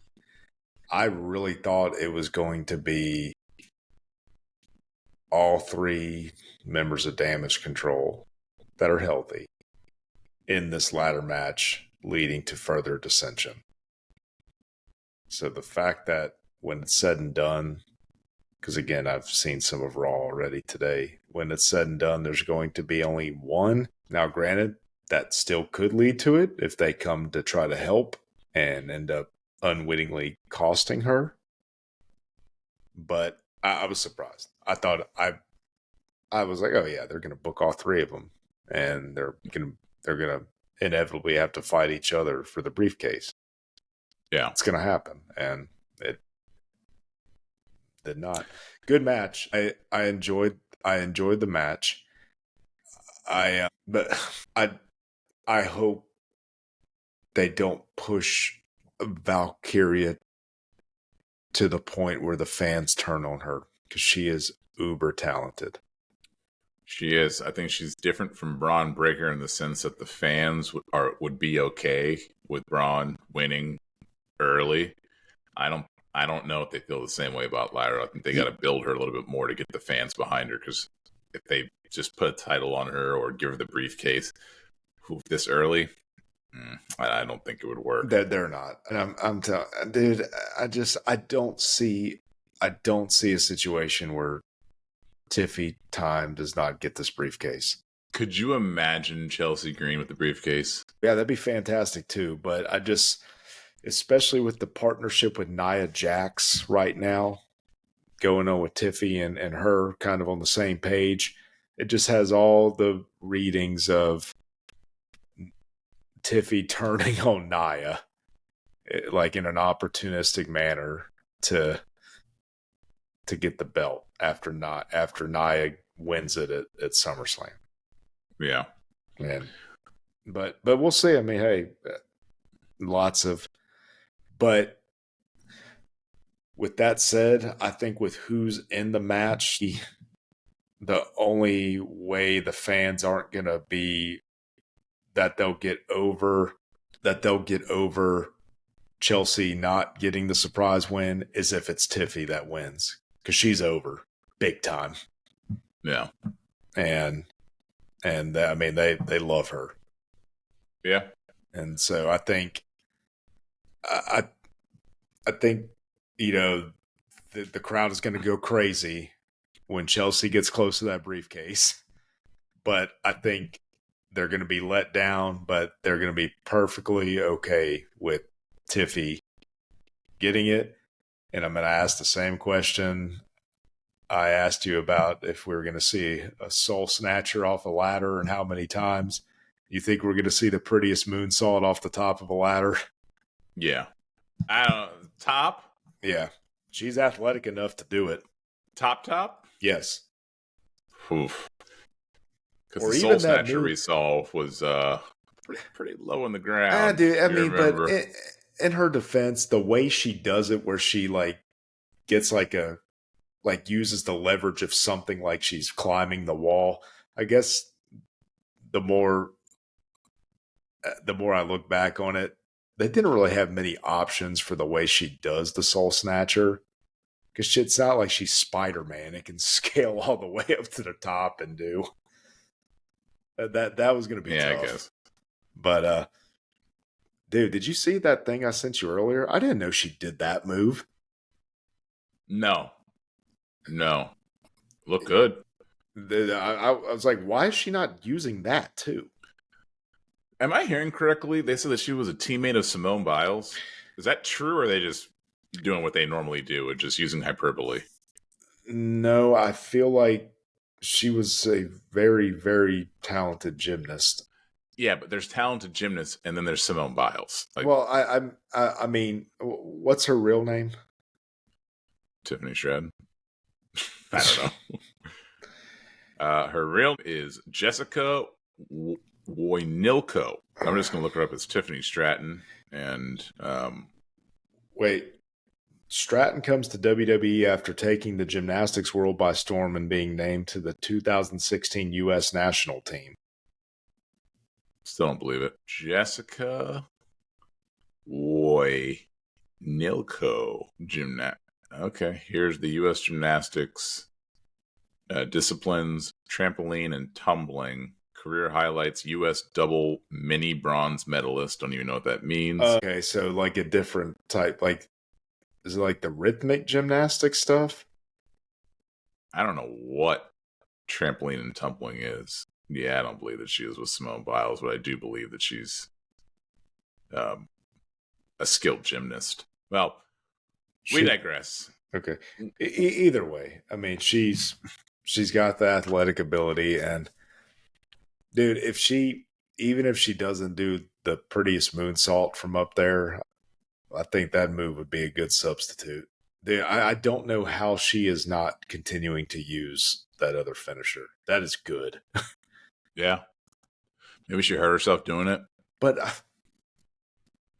I really thought it was going to be all three members of Damage Control that are healthy in this ladder match, leading to further dissension. So the fact that when it's said and done, because again, I've seen some of Raw already today, when it's said and done, there's going to be only one. Now, granted, that still could lead to it if they come to try to help and end up unwittingly costing her. But I was surprised. I thought I was like, oh yeah, they're going to book all three of them, and they're going to inevitably have to fight each other for the briefcase. Yeah, it's going to happen, and it did not. Good match. I enjoyed the match. But I hope they don't push Valkyria to the point where the fans turn on her, because she is uber talented. She is. I think she's different from Braun Breaker in the sense that the fans would be okay with Braun winning early. I don't know if they feel the same way about Lyra. I think they got to build her a little bit more to get the fans behind her, because if they just put a title on her or give her the briefcase this early, I don't think it would work. They're not. And I'm telling, dude, I don't see a situation where Tiffy Time does not get this briefcase. Could you imagine Chelsea Green with the briefcase? Yeah, that'd be fantastic too. But especially with the partnership with Nia Jax right now, going on with Tiffy and her kind of on the same page, it just has all the readings of Tiffy turning on Nia, like in an opportunistic manner to get the belt after Nia wins it at SummerSlam. Yeah. And but we'll see. I mean, hey, but with that said, I think with who's in the match, the only way the fans aren't going to be that they'll get over Chelsea not getting the surprise win is if it's Tiffy that wins, because she's over big time. Yeah. And I mean, they love her. Yeah. And so I think, I think, you know, the crowd is going to go crazy when Chelsea gets close to that briefcase. But I think they're going to be let down, but they're going to be perfectly okay with Tiffy getting it. And I'm going to ask the same question I asked you about if we were going to see a soul snatcher off a ladder and how many times. You think we're going to see the prettiest moonsault off the top of a ladder? Yeah. I don't know. Top? Yeah. She's athletic enough to do it. Top? Yes. Oof. Because Or the even Soul that Snatcher resolve was pretty low on the ground. I do. I mean, remember. but in her defense, the way she does it, where she like gets uses the leverage of something like she's climbing the wall. I guess the more I look back on it, they didn't really have many options for the way she does the Soul Snatcher. Because it's not like she's Spider-Man. It can scale all the way up to the top and do. That was going to be tough. I guess. But, dude, did you see that thing I sent you earlier? I didn't know she did that move. No. Look good. I was like, why is she not using that too? Am I hearing correctly? They said that she was a teammate of Simone Biles. Is that true, or are they just doing what they normally do and just using hyperbole? No, I feel like she was a very, very talented gymnast. Yeah, but there's talented gymnasts, and then there's Simone Biles. Well, I mean, what's her real name? Tiffany Shred. I don't know. Her real name is Jessica Woynilko. I'm just going to look her up as Tiffany Stratton. And wait, Stratton comes to WWE after taking the gymnastics world by storm and being named to the 2016 U.S. national team. Still don't believe it. Jessica Woynilko. Okay, here's the U.S. gymnastics disciplines: trampoline and tumbling. Career highlights: U.S. double mini bronze medalist. Don't even know what that means. Okay, so like a different type. Like, is it like the rhythmic gymnastic stuff? I don't know what trampoline and tumbling is. Yeah, I don't believe that she is with Simone Biles, but I do believe that she's a skilled gymnast. Well, we digress. Okay. Either way, I mean, she's got the athletic ability, and dude, even if she doesn't do the prettiest moonsault from up there, I think that move would be a good substitute. Dude, I don't know how she is not continuing to use that other finisher. That is good. Yeah. Maybe she hurt herself doing it. But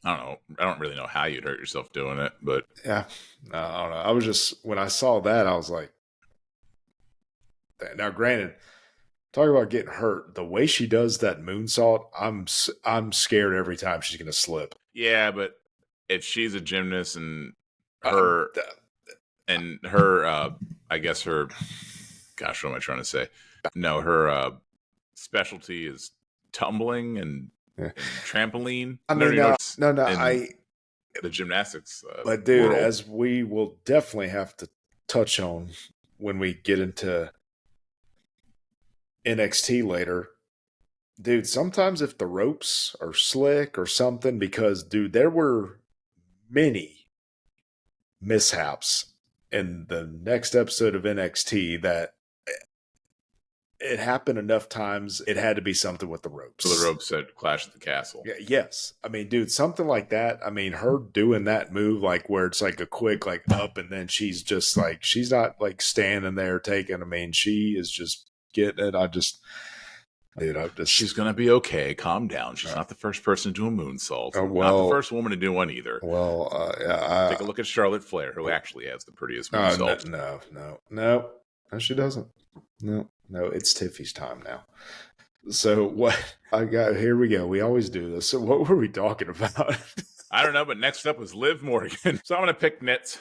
I don't know. I don't really know how you'd hurt yourself doing it, but yeah, I don't know. I was just, when I saw that, I was like, now granted, talk about getting hurt. The way she does that moonsault, I'm scared every time she's going to slip. Yeah, but if she's a gymnast and her, I guess her, gosh, what am I trying to say? No, her specialty is tumbling and trampoline. I mean, the gymnastics. But dude, world. as we will definitely have to touch on when we get into NXT later, dude, sometimes if the ropes are slick or something, because dude, there were many mishaps in the next episode of NXT that it happened enough times. It had to be something with the ropes. So the ropes said Clash at the Castle. Yeah, yes. I mean, dude, something like that. I mean, her doing that move, like where it's like a quick, like up, and then she's just like, she's not like standing there taking. I mean, she is just getting it. She's going to be okay. Calm down. She's not the first person to do a moonsault. Not the first woman to do one either. Well, yeah, take a look at Charlotte Flair, who actually has the prettiest moonsault. No. No, she doesn't. No, it's Tiffy's time now. So what I got here we go. We always do this. So what were we talking about? I don't know, but next up was Liv Morgan. So I'm going to pick nits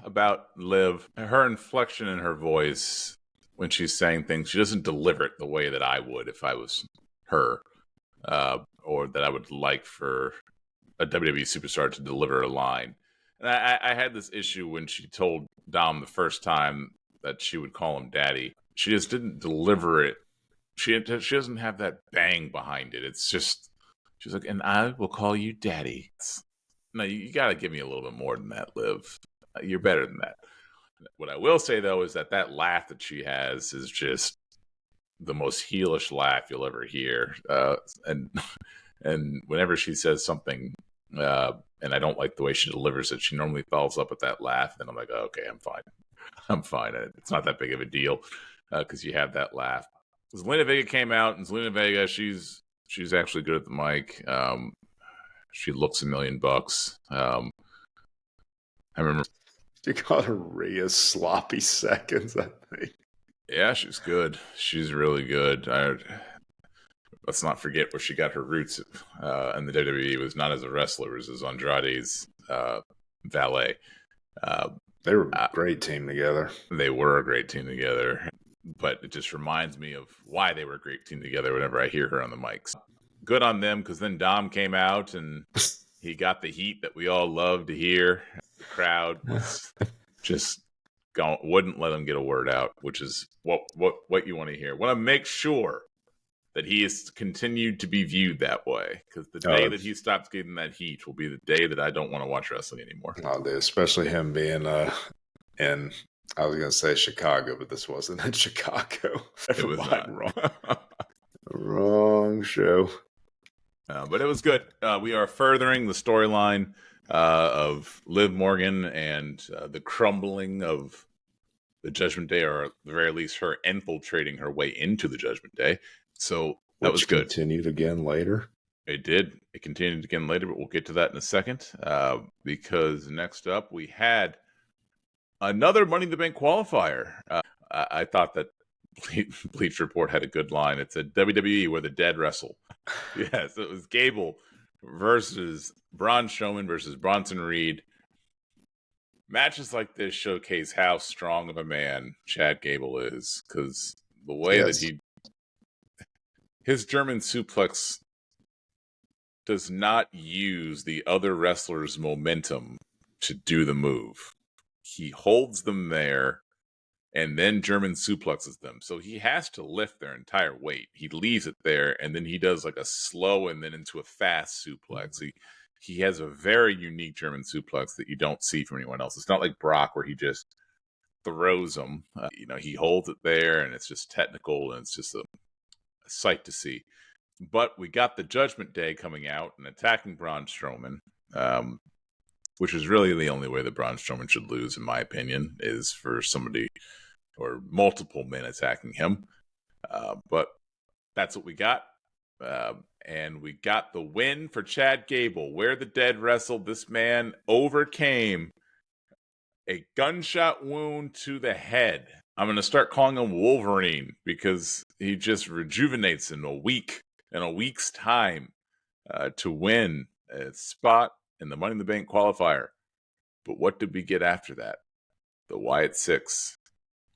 about Liv. Her inflection in her voice when she's saying things, she doesn't deliver it the way that I would if I was her, or that I would like for a WWE superstar to deliver a line. And I had this issue when she told Dom the first time that she would call him daddy. She just didn't deliver it. She doesn't have that bang behind it. It's just, she's like, and I will call you daddy. No, you got to give me a little bit more than that, Liv. You're better than that. What I will say, though, is that laugh that she has is just the most heelish laugh you'll ever hear. And whenever she says something, and I don't like the way she delivers it, she normally follows up with that laugh. And I'm like, oh, okay, I'm fine. I'm fine. It's not that big of a deal because you have that laugh. Zelina Vega came out, and Zelina Vega, she's actually good at the mic. She looks $1 million. I remember. You called her Rhea Sloppy Seconds, I think. Yeah, she's good. She's really good. Let's not forget where she got her roots in the WWE. It was not as a wrestler, it was as Andrade's valet. They were a great team together. They were a great team together. But it just reminds me of why they were a great team together whenever I hear her on the mics. Good on them, because then Dom came out and he got the heat that we all love to hear. The crowd was just wouldn't let him get a word out, which is what you want to hear. Want to make sure that he is continued to be viewed that way, because the day that he stops getting that heat will be the day that I don't want to watch wrestling anymore. Especially him being in, I was going to say Chicago, but this wasn't in Chicago. It was not. Wrong show. But it was good. We are furthering the storyline of Liv Morgan and the crumbling of the Judgment Day, or at the very least her infiltrating her way into the Judgment Day. So that was good. Continued again later. It did. It continued again later, but we'll get to that in a second. Because next up we had another Money in the Bank qualifier. I thought that Bleach Report had a good line. It said WWE where the dead wrestle. Yes, it was Gable versus Braun Strowman versus Bronson Reed. Matches like this showcase how strong of a man Chad Gable is, because the way that his German suplex does not use the other wrestler's momentum to do the move. He holds them there and then German suplexes them. So he has to lift their entire weight. He leaves it there, and then he does like a slow and then into a fast suplex. He has a very unique German suplex that you don't see from anyone else. It's not like Brock where he just throws them. He holds it there, and it's just technical, and it's just a sight to see. But we got the Judgment Day coming out and attacking Braun Strowman, which is really the only way that Braun Strowman should lose, in my opinion, is for somebody or multiple men attacking him. But that's what we got. And we got the win for Chad Gable. Where the dead wrestled, this man overcame a gunshot wound to the head. I'm going to start calling him Wolverine, because he just rejuvenates in a week's time to win a spot in the Money in the Bank qualifier. But what did we get after that? The Wyatt Six,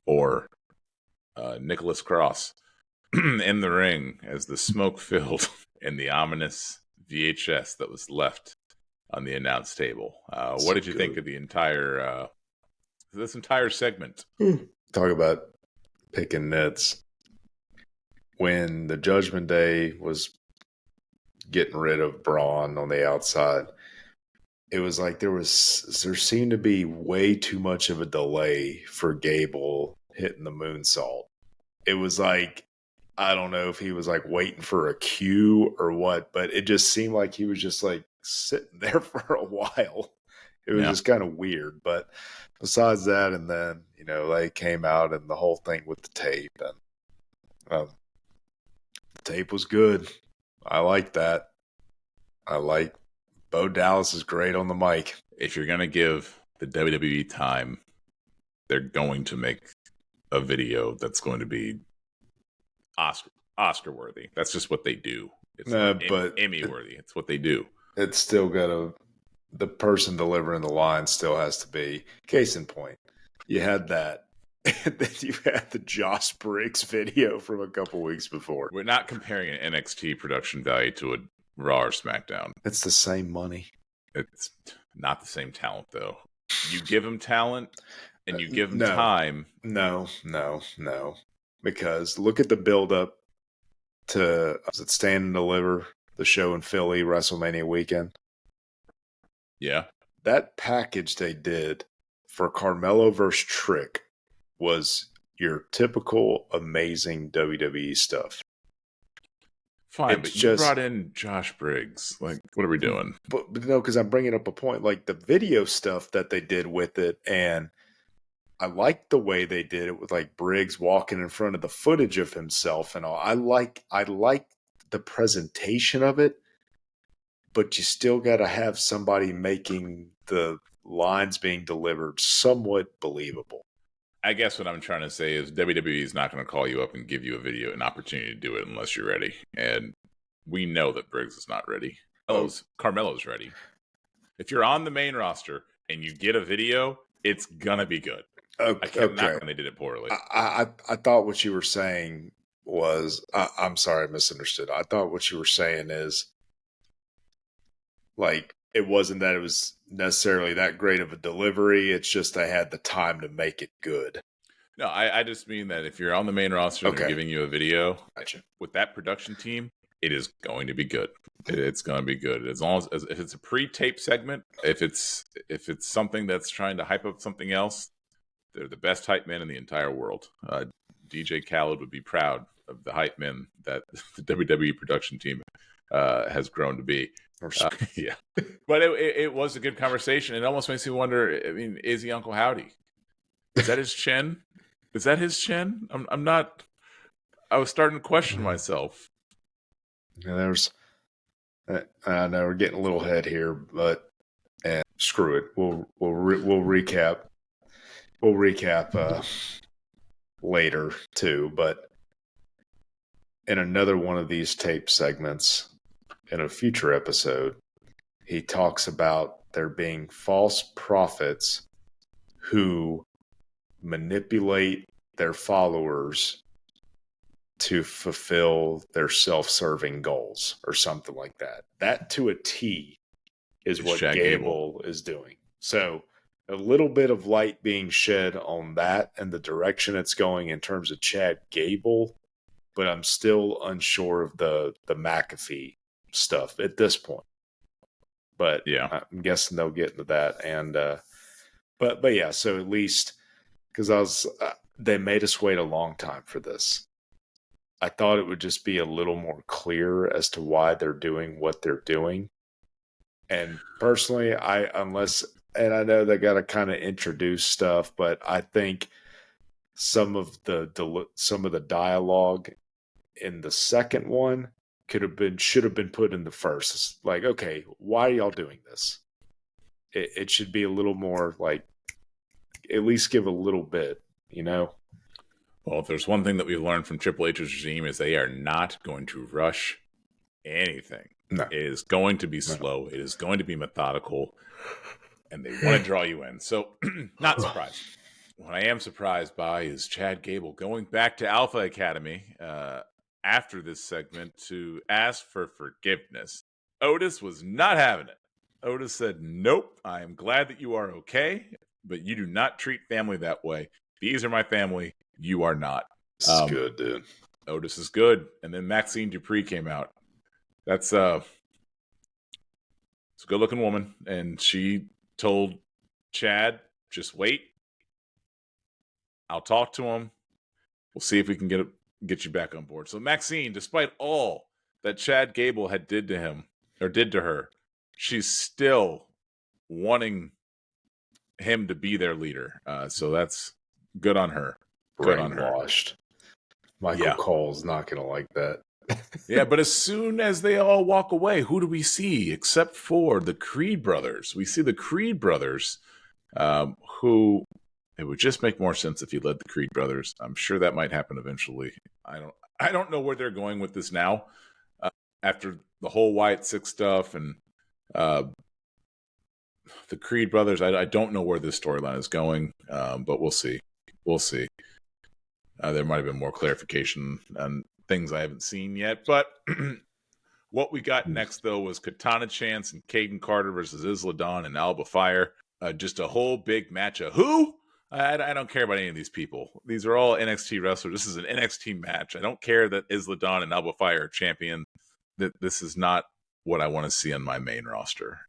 or Nicholas Cross in the ring as the smoke filled and the ominous VHS that was left on the announce table. What did you think of the entire this entire segment? Talk about picking nits. When the Judgment Day was getting rid of Braun on the outside, it was like there seemed to be way too much of a delay for Gable hitting the moonsault. It was like, I don't know if he was like waiting for a cue or what, but it just seemed like he was just like sitting there for a while. It was just kind of weird. But besides that, and then, they came out and the whole thing with the tape, and the tape was good. I like that. I like Bo Dallas is great on the mic. If you're going to give the WWE time, they're going to make a video that's going to be Oscar worthy. That's just what they do. It's but Emmy worthy. It's what they do. It's still got the person delivering the line still has to be. Case in point, you had that. And then you had the Josh Briggs video from a couple weeks before. We're not comparing an NXT production value to a Raw or SmackDown. It's the same money. It's not the same talent, though. You give them talent and you give them time. No. Because look at the build-up to Stand and Deliver, the show in Philly, WrestleMania weekend. Yeah. That package they did for Carmelo versus Trick was your typical amazing WWE stuff. Fine, but you brought in Josh Briggs. Like, what are we doing? But no, because I'm bringing up a point. Like the video stuff that they did with it, and I liked the way they did it with like Briggs walking in front of the footage of himself and all. I like the presentation of it, but you still got to have somebody making the lines being delivered somewhat believable. I guess what I'm trying to say is WWE is not going to call you up and give you a video, an opportunity to do it unless you're ready. And we know that Briggs is not ready. Carmelo's ready. If you're on the main roster and you get a video, it's going to be good. Okay. I can't knock when they did it poorly. I thought what you were saying was, I'm sorry, I misunderstood. I thought what you were saying is like, it wasn't that it was necessarily that great of a delivery. It's just they had the time to make it good. No, I just mean that if you're on the main roster and they're giving you a video, gotcha, with that production team, it is going to be good. It's going to be good. As long as if it's a pre-tape segment, if it's something that's trying to hype up something else, they're the best hype men in the entire world. DJ Khaled would be proud of the hype men that the WWE production team has grown to be. Yeah, but it was a good conversation. It almost makes me wonder. I mean, is he Uncle Howdy? Is that his chin? Is that his chin? I'm not. I was starting to question myself. Yeah, I know we're getting a little ahead here, but screw it. We'll recap. We'll recap later too. But in another one of these tape segments, in a future episode, he talks about there being false prophets who manipulate their followers to fulfill their self-serving goals or something like that. That to a T is what Gable is doing. So a little bit of light being shed on that and the direction it's going in terms of Chad Gable, but I'm still unsure of the McAfee stuff at this point. But yeah, I'm guessing they'll get into that. And but yeah, so at least because they made us wait a long time for this. I thought it would just be a little more clear as to why they're doing what they're doing. And personally, I know they got to kind of introduce stuff, but I think some of the dialogue in the second one should have been put in the first. It's like, okay, why are y'all doing this? It should be a little more like, at least give a little bit, you know? Well, if there's one thing that we've learned from Triple H's regime is they are not going to rush anything. No. It is going to be slow. It is going to be methodical, and they want to draw you in. So, not surprised. What I am surprised by is Chad Gable going back to Alpha Academy after this segment to ask for forgiveness. Otis was not having it. Otis said, nope, I am glad that you are okay, but you do not treat family that way. These are my family. You are not. This is good, dude. Otis is good. And then Maxine Dupree came out. It's a good-looking woman, and she told Chad, just wait. I'll talk to him. We'll see if we can get you back on board. So Maxine, despite all that Chad Gable had did to him or did to her, she's still wanting him to be their leader. So that's good on her. Good on her. Brainwashed. Michael Cole's not going to like that. Yeah, but as soon as they all walk away, who do we see except for the Creed brothers? We see the Creed brothers who It would just make more sense if you led the Creed brothers. I'm sure that might happen eventually. I don't know where they're going with this now. After the whole Wyatt Six stuff and the Creed brothers, I don't know where this storyline is going, but we'll see. We'll see. There might have been more clarification on things I haven't seen yet, but what we got next, though, was Katana Chance and Caden Carter versus Isla Dawn and Alba Fire. Just a whole big match of who? I don't care about any of these people. These are all NXT wrestlers. This is an NXT match. I don't care that Isla Dawn and Alba Fire are champion. This is not what I want to see on my main roster.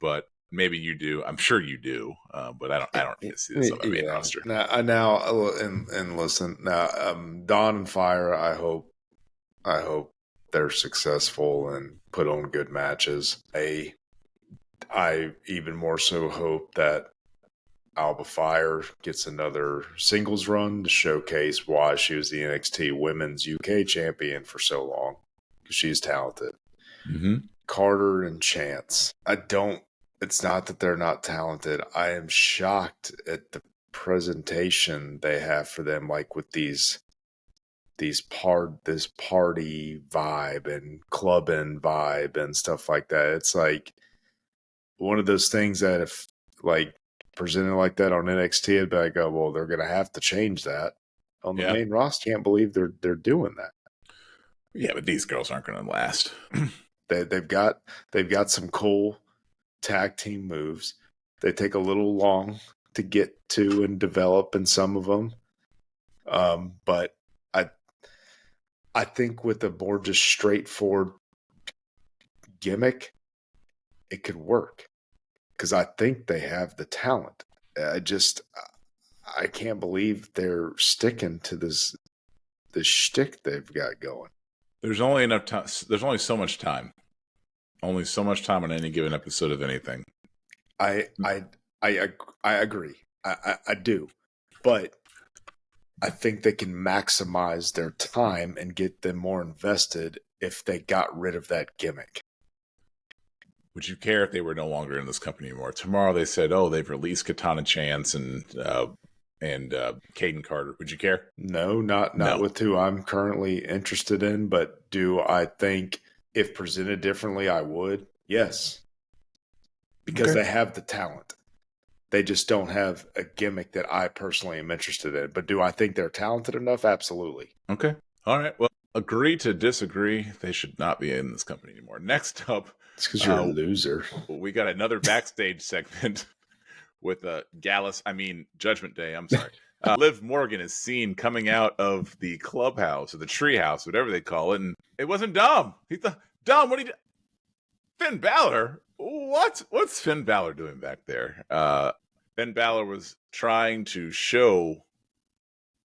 But maybe you do. I'm sure you do. But I don't need to see this on my main roster. And listen, now Dawn and Fire, I hope they're successful and put on good matches. I even more so hope that Alba Fire gets another singles run to showcase why she was the NXT Women's UK champion for so long, because she's talented. Mm-hmm. Carter and Chance, it's not that they're not talented. I am shocked at the presentation they have for them, like with this party vibe and clubbing vibe and stuff like that. It's like one of those things that if like presented like that on NXT, I'd be like, oh well, they're gonna have to change that. On the main roster, can't believe they're doing that. Yeah, but these girls aren't gonna last. They've got some cool tag team moves. They take a little long to get to and develop in some of them. But I think with a more just straightforward gimmick, it could work. Because I think they have the talent. I can't believe they're sticking to this shtick they've got going. There's only enough time. There's only so much time. Only so much time on any given episode of anything. I agree. I do, but I think they can maximize their time and get them more invested if they got rid of that gimmick. Would you care if they were no longer in this company anymore? Tomorrow they said, oh, they've released Katana Chance and Caden Carter. Would you care? No, not with who I'm currently interested in, but do I think if presented differently, I would? Yes. Because they have the talent. They just don't have a gimmick that I personally am interested in. But do I think they're talented enough? Absolutely. Okay. All right. Well, agree to disagree. They should not be in this company anymore. Next up. It's because you're a loser. We got another backstage segment with Judgment Day. I'm sorry. Liv Morgan is seen coming out of the clubhouse or the treehouse, whatever they call it. And it wasn't Dom. He thought, Dom, what are you doing? Finn Balor? What's Finn Balor doing back there? Finn Balor was trying to show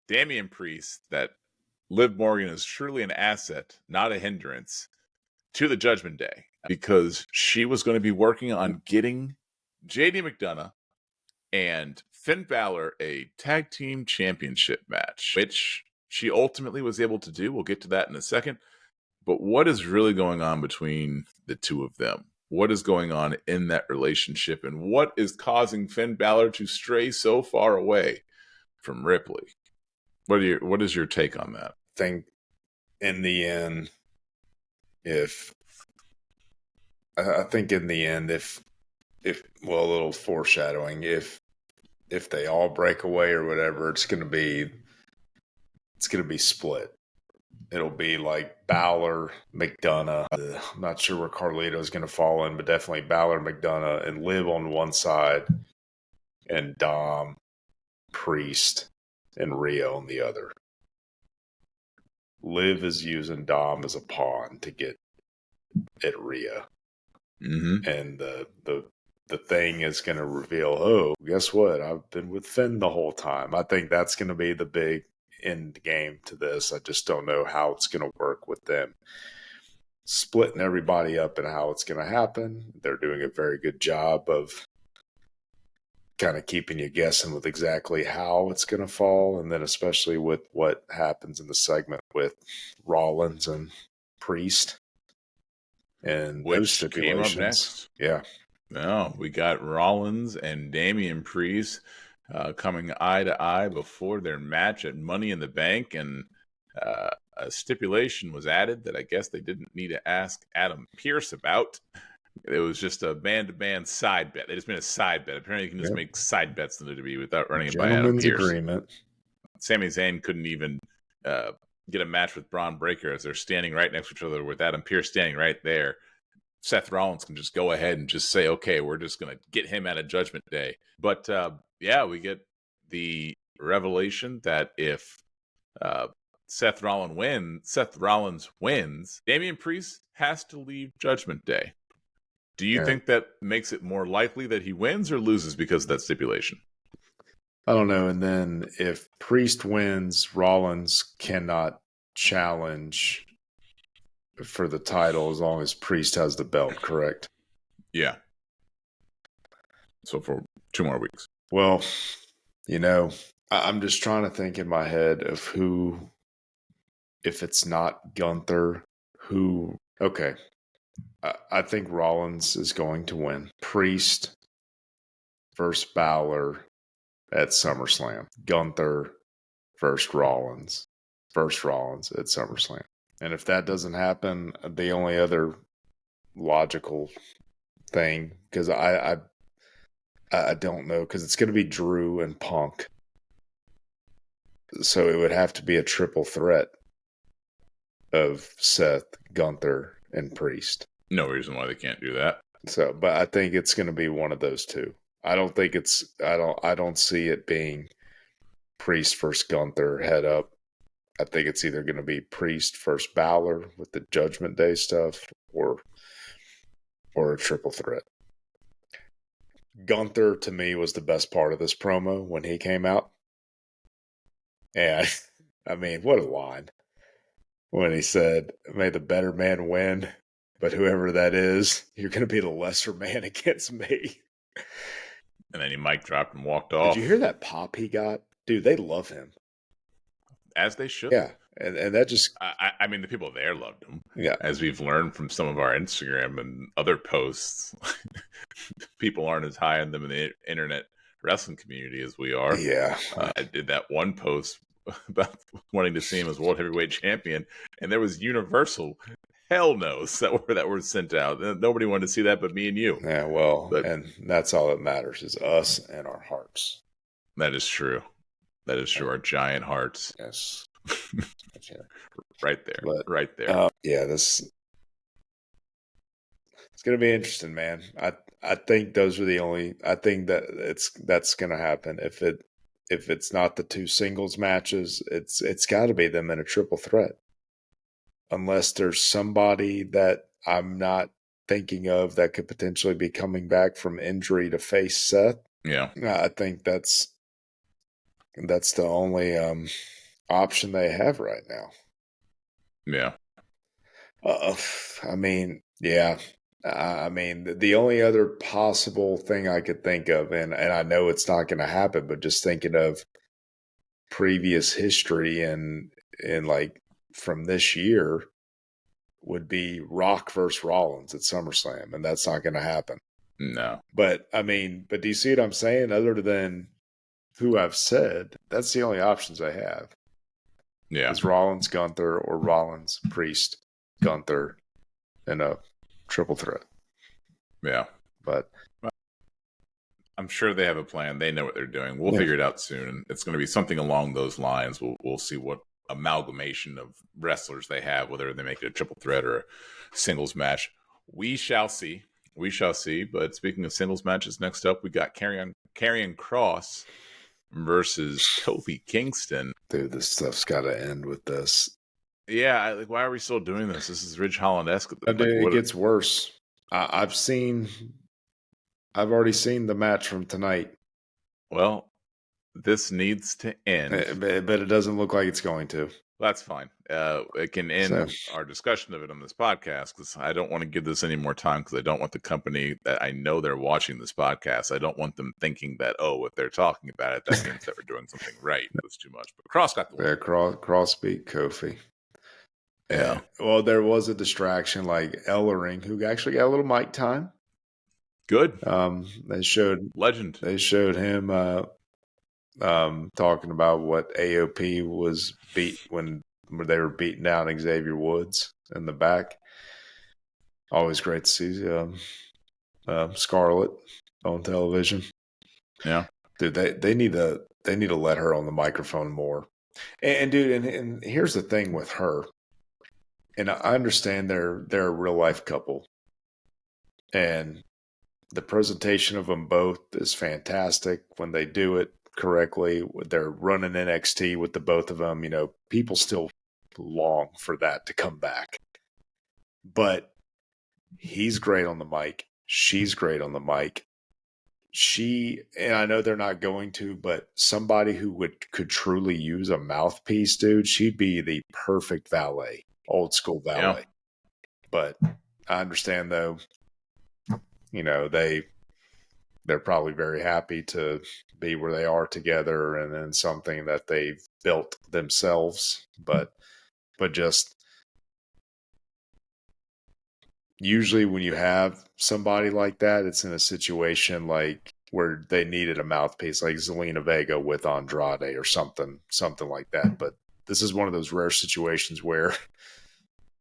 Damian Priest that Liv Morgan is truly an asset, not a hindrance, to the Judgment Day, because she was going to be working on getting JD McDonough and Finn Balor a tag team championship match, which she ultimately was able to do. We'll get to that in a second. But what is really going on between the two of them? What is going on in that relationship? And what is causing Finn Balor to stray so far away from Ripley? What is your take on that? I think in the end, if a little foreshadowing, if they all break away or whatever, it's gonna be split. It'll be like Balor, McDonough. I'm not sure where Carlito's going to fall in, but definitely Balor, McDonough, and Liv on one side, and Dom, Priest, and Rhea on the other. Liv is using Dom as a pawn to get at Rhea. Mm-hmm. And the thing is going to reveal, oh, guess what? I've been with Finn the whole time. I think that's going to be the big end game to this. I just don't know how it's going to work with them splitting everybody up and how it's going to happen. They're doing a very good job of kind of keeping you guessing with exactly how it's going to fall, and then especially with what happens in the segment with Rollins and Priest and those stipulations. Came up next. Yeah. No, we got Rollins and Damian Priest coming eye to eye before their match at Money in the Bank, and a stipulation was added that I guess they didn't need to ask Adam Pearce about. It was just a man-to-man side bet. They just made a side bet. Apparently, you can just make side bets in the WWE without running it by Adam Gentleman's Pearce. agreement. Sami Zayn couldn't even get a match with Braun Breaker as they're standing right next to each other with Adam Pearce standing right there. Seth Rollins can just go ahead and just say, okay, we're just going to get him at a Judgment Day. But yeah, we get the revelation that if Seth Rollins wins, Damian Priest has to leave Judgment Day. Do you think that makes it more likely that he wins or loses because of that stipulation? I don't know. And then if Priest wins, Rollins cannot challenge for the title as long as Priest has the belt, correct? Yeah. So for 2 more weeks. Well, you know, I'm just trying to think in my head of who, if it's not Gunther, who, okay. I think Rollins is going to win. Priest versus Balor at SummerSlam. Gunther versus Rollins at SummerSlam. And if that doesn't happen, the only other logical thing, because I don't know, because it's going to be Drew and Punk. So it would have to be a triple threat of Seth, Gunther, and Priest. No reason why they can't do that. So, but I think it's going to be one of those two. I don't see it being Priest versus Gunther head up. I think it's either going to be Priest versus Balor with the Judgment Day stuff or a triple threat. Gunther, to me, was the best part of this promo when he came out. And, I mean, what a line. When he said, may the better man win, but whoever that is, you're going to be the lesser man against me. And then he mic dropped and walked off. Did you hear that pop he got? Dude, they love him. As they should. Yeah. And that just... I mean, the people there loved him. Yeah. As we've learned from some of our Instagram and other posts, people aren't as high on them in the internet wrestling community as we are. Yeah. I did that one post about wanting to see him as World Heavyweight Champion, and there was universal hell no's that were sent out. Nobody wanted to see that but me and you. Yeah, well, and that's all that matters is us and our hearts. That is true. That is true. Our giant hearts. Yes. Right there. Right there. Yeah, it's going to be interesting, man. I think those are the only. I think that that's going to happen. If it's not the 2 singles matches, it's got to be them in a triple threat. Unless there's somebody that I'm not thinking of that could potentially be coming back from injury to face Seth. Yeah, I think that's the only option they have right now. Yeah. I mean, yeah. I mean, the only other possible thing I could think of, and I know it's not going to happen, but just thinking of previous history and like from this year would be Rock versus Rollins at SummerSlam, and that's not going to happen. No. But, I mean, do you see what I'm saying? Other than who I've said, that's the only options I have. Yeah. It's Rollins, Gunther, or Rollins, Priest, Gunther, and a triple threat. Yeah. But I'm sure they have a plan. They know what they're doing. We'll figure it out soon. It's going to be something along those lines. We'll see what amalgamation of wrestlers they have, whether they make it a triple threat or a singles match. We shall see. But speaking of singles matches, next up we got Karrion Kross versus Kofi Kingston. Dude, this stuff's got to end with this. Yeah, why are we still doing this? This is Ridge Holland-esque. It gets worse. I've already seen the match from tonight. Well, this needs to end. But it doesn't look like it's going to. That's fine. It can end our discussion of it on this podcast because I don't want to give this any more time because I don't want the company that I know they're watching this podcast. I don't want them thinking that, if they're talking about it, that means that we're doing something right. That's too much. But Kross got the win. Yeah, Kross beat Kofi. Yeah. Well, there was a distraction like Ellering, who actually got a little mic time. Good. They showed Legend. They showed him talking about what AOP was beat when they were beating down Xavier Woods in the back. Always great to see Scarlett on television. Yeah, Dude, they need to let her on the microphone more. And dude, and here's the thing with her. And I understand they're a real life couple, and the presentation of them both is fantastic when they do it correctly. They're running NXT with the both of them. You know, people still long for that to come back. But he's great on the mic. She's great on the mic. And I know they're not going to, but somebody who could truly use a mouthpiece, dude, she'd be the perfect valet, old school valet. Yeah. But I understand though, you know, they're probably very happy to be where they are together and in something that they've built themselves. But just usually when you have somebody like that, it's in a situation like where they needed a mouthpiece, like Zelina Vega with Andrade or something like that. But this is one of those rare situations where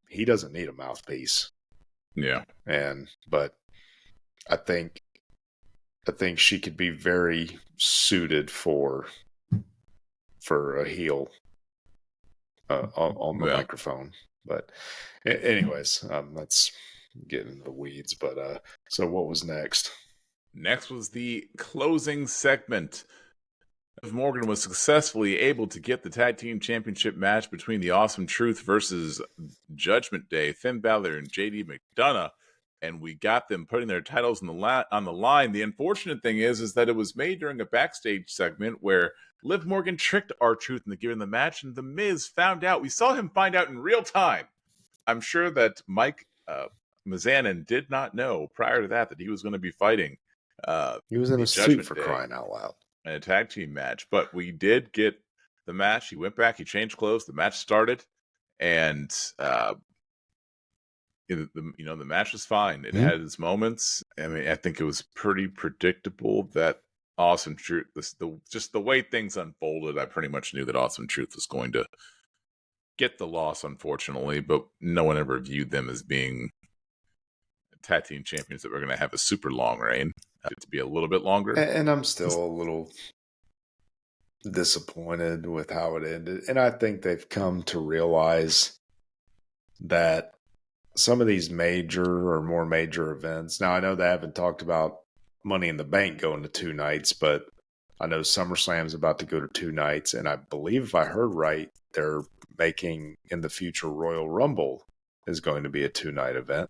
he doesn't need a mouthpiece. Yeah. But I think she could be very suited for a heel on the microphone. But anyways, let's get into the weeds. But so what was next? Next was the closing segment. Liv Morgan was successfully able to get the tag team championship match between the Awesome Truth versus Judgment Day, Finn Balor and JD McDonough, and we got them putting their titles on the line. The unfortunate thing is that it was made during a backstage segment where Liv Morgan tricked R-Truth into giving the match, and The Miz found out. We saw him find out in real time. I'm sure that Mike Mizanin did not know prior to that he was going to be fighting. He was in a suit for crying out loud. In a tag team match, but we did get the match. He went back, he changed clothes, the match started, and the match was fine. It had its moments. I mean, I think it was pretty predictable that Awesome Truth, just the way things unfolded, I pretty much knew that Awesome Truth was going to get the loss, unfortunately, but no one ever viewed them as being tag team champions that were going to have a super long reign. To be a little bit longer. And I'm still a little disappointed with how it ended. And I think they've come to realize that some of these major or more major events, now I know they haven't talked about Money in the Bank going to 2 nights, but I know SummerSlam's about to go to 2 nights. And I believe if I heard right, they're making in the future Royal Rumble is going to be a 2-night event.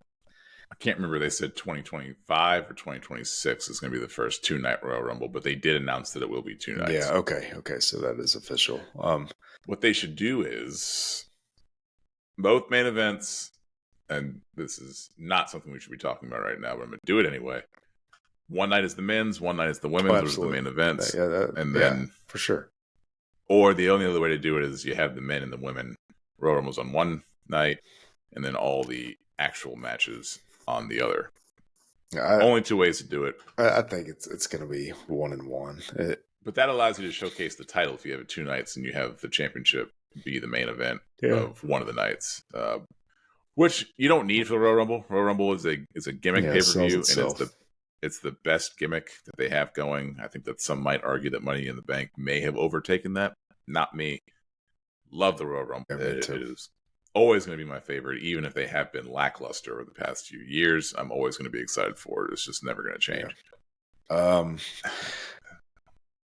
I can't remember. They said 2025 or 2026 is going to be the first 2-night Royal Rumble, but they did announce that it will be 2 nights. Yeah, okay. So that is official. What they should do is both main events, and this is not something we should be talking about right now, but I'm going to do it anyway. One night is the men's, one night is the women's. Those are the main events. And then for sure. Or the only other way to do it is you have the men and the women Royal Rumbles on one night, and then all the actual matches on the other. Only 2 ways to do it. I think it's going to be 1 and 1. But that allows you to showcase the title if you have it 2 nights and you have the championship be the main event of one of the nights, which you don't need for the Royal Rumble. Royal Rumble is a gimmick pay-per-view, and it's the best gimmick that they have going. I think that some might argue that Money in the Bank may have overtaken that. Not me. Love the Royal Rumble. It is always going to be my favorite, even if they have been lackluster over the past few years. I'm always going to be excited for it. It's just never going to change.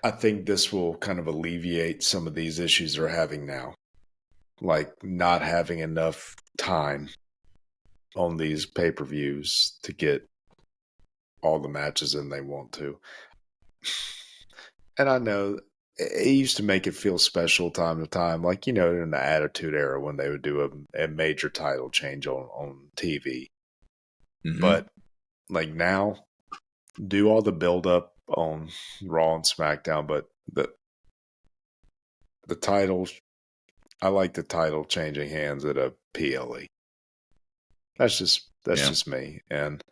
I think this will kind of alleviate some of these issues they're having now, like not having enough time on these pay-per-views to get all the matches in they want to. And I know it used to make it feel special time to time, like, in the Attitude Era when they would do a major title change on TV. Mm-hmm. But like now, do all the build-up on Raw and SmackDown, but the titles, I like the title changing hands at a PLE. That's just me. And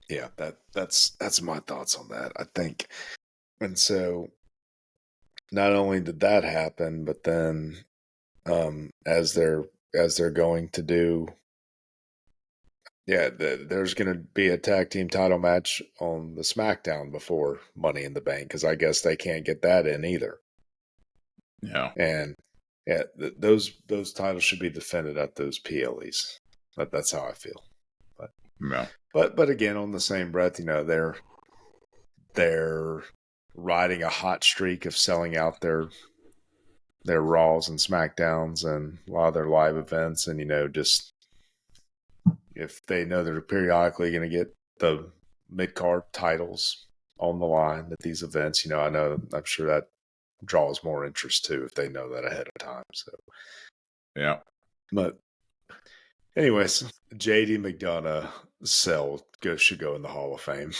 yeah, that's my thoughts on that, I think. And so not only did that happen, but then as they're going to do, there's going to be a tag team title match on the SmackDown before Money in the Bank, because I guess they can't get that in either. Yeah. And yeah, those titles should be defended at those PLEs. That's how I feel. But Yeah. but again, on the same breath, they're riding a hot streak of selling out their Raws and SmackDowns and a lot of their live events, and just if they know they're periodically going to get the mid card titles on the line at these events, I'm sure that draws more interest too if they know that ahead of time. So yeah. But anyways, JD McDonough should go in the Hall of Fame.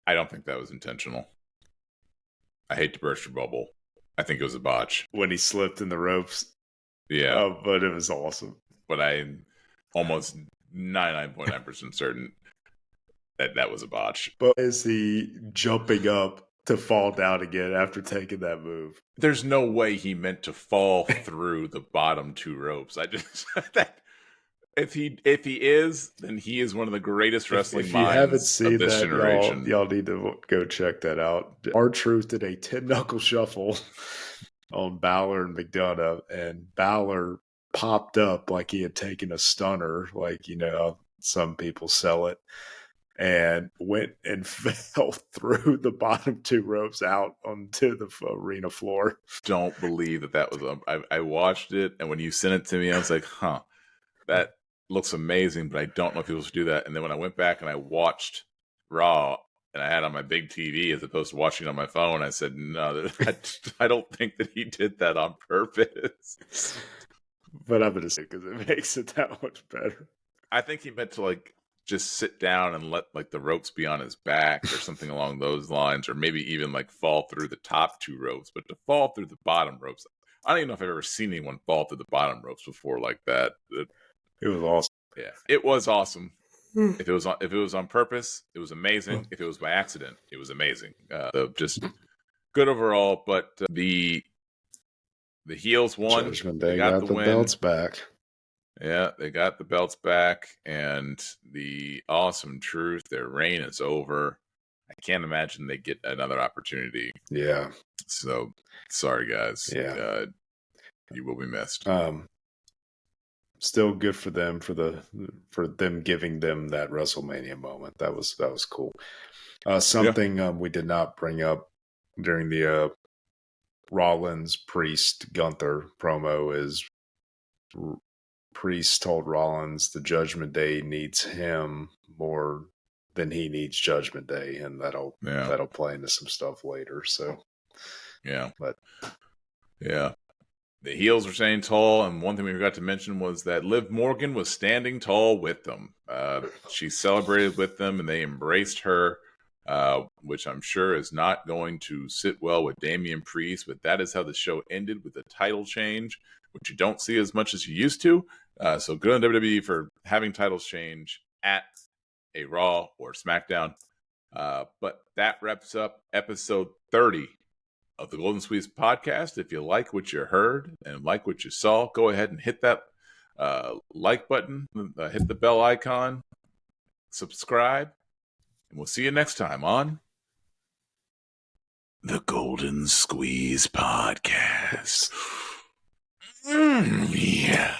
I don't think that was intentional. I hate to burst your bubble. I think it was a botch. When he slipped in the ropes. Yeah. But it was awesome. But I'm almost 99.9% certain that was a botch. But is he jumping up to fall down again after taking that move? There's no way he meant to fall through the bottom two ropes. I just if he is, then he is one of the greatest wrestling if you minds haven't seen of this that, generation. Y'all need to go check that out. R-Truth did a 10-knuckle shuffle on Balor and McDonough, and Balor popped up like he had taken a stunner, like some people sell it, and went and fell through the bottom two ropes out onto the arena floor. Don't believe that was I watched it, and when you sent it to me, I was like, huh, that looks amazing, but I don't know if people should do that. And then when I went back and I watched Raw, and I had on my big TV as opposed to watching it on my phone, I said, no, I don't think that he did that on purpose. But I'm going to say because it makes it that much better. I think he meant to just sit down and let the ropes be on his back or something along those lines, or maybe even fall through the top two ropes. But to fall through the bottom ropes, I don't even know if I've ever seen anyone fall through the bottom ropes before like that. It was awesome. Yeah, it was awesome. If it was on purpose, it was amazing. If it was by accident, it was amazing. Just good overall. But the heels won. Judgment Day got the belts back. Yeah, they got the belts back, and the Awesome Truth, their reign is over. I can't imagine they get another opportunity. Yeah. So sorry, guys. Yeah. You will be missed. Still good for them for them giving them that WrestleMania moment. That was cool. Something we did not bring up during the Rollins Priest Gunther promo is Priest told Rollins the Judgment Day needs him more than he needs Judgment Day, and that'll play into some stuff later. So the heels were standing tall, and one thing we forgot to mention was that Liv Morgan was standing tall with them. She celebrated with them, and they embraced her, which I'm sure is not going to sit well with Damian Priest, but that is how the show ended, with a title change, which you don't see as much as you used to. So good on WWE for having titles change at a Raw or SmackDown. But that wraps up episode 30 of the Golden Squeeze podcast. If you like what you heard and like what you saw, go ahead and hit that like button, hit the bell icon, subscribe, and we'll see you next time on the Golden Squeeze podcast. Yeah.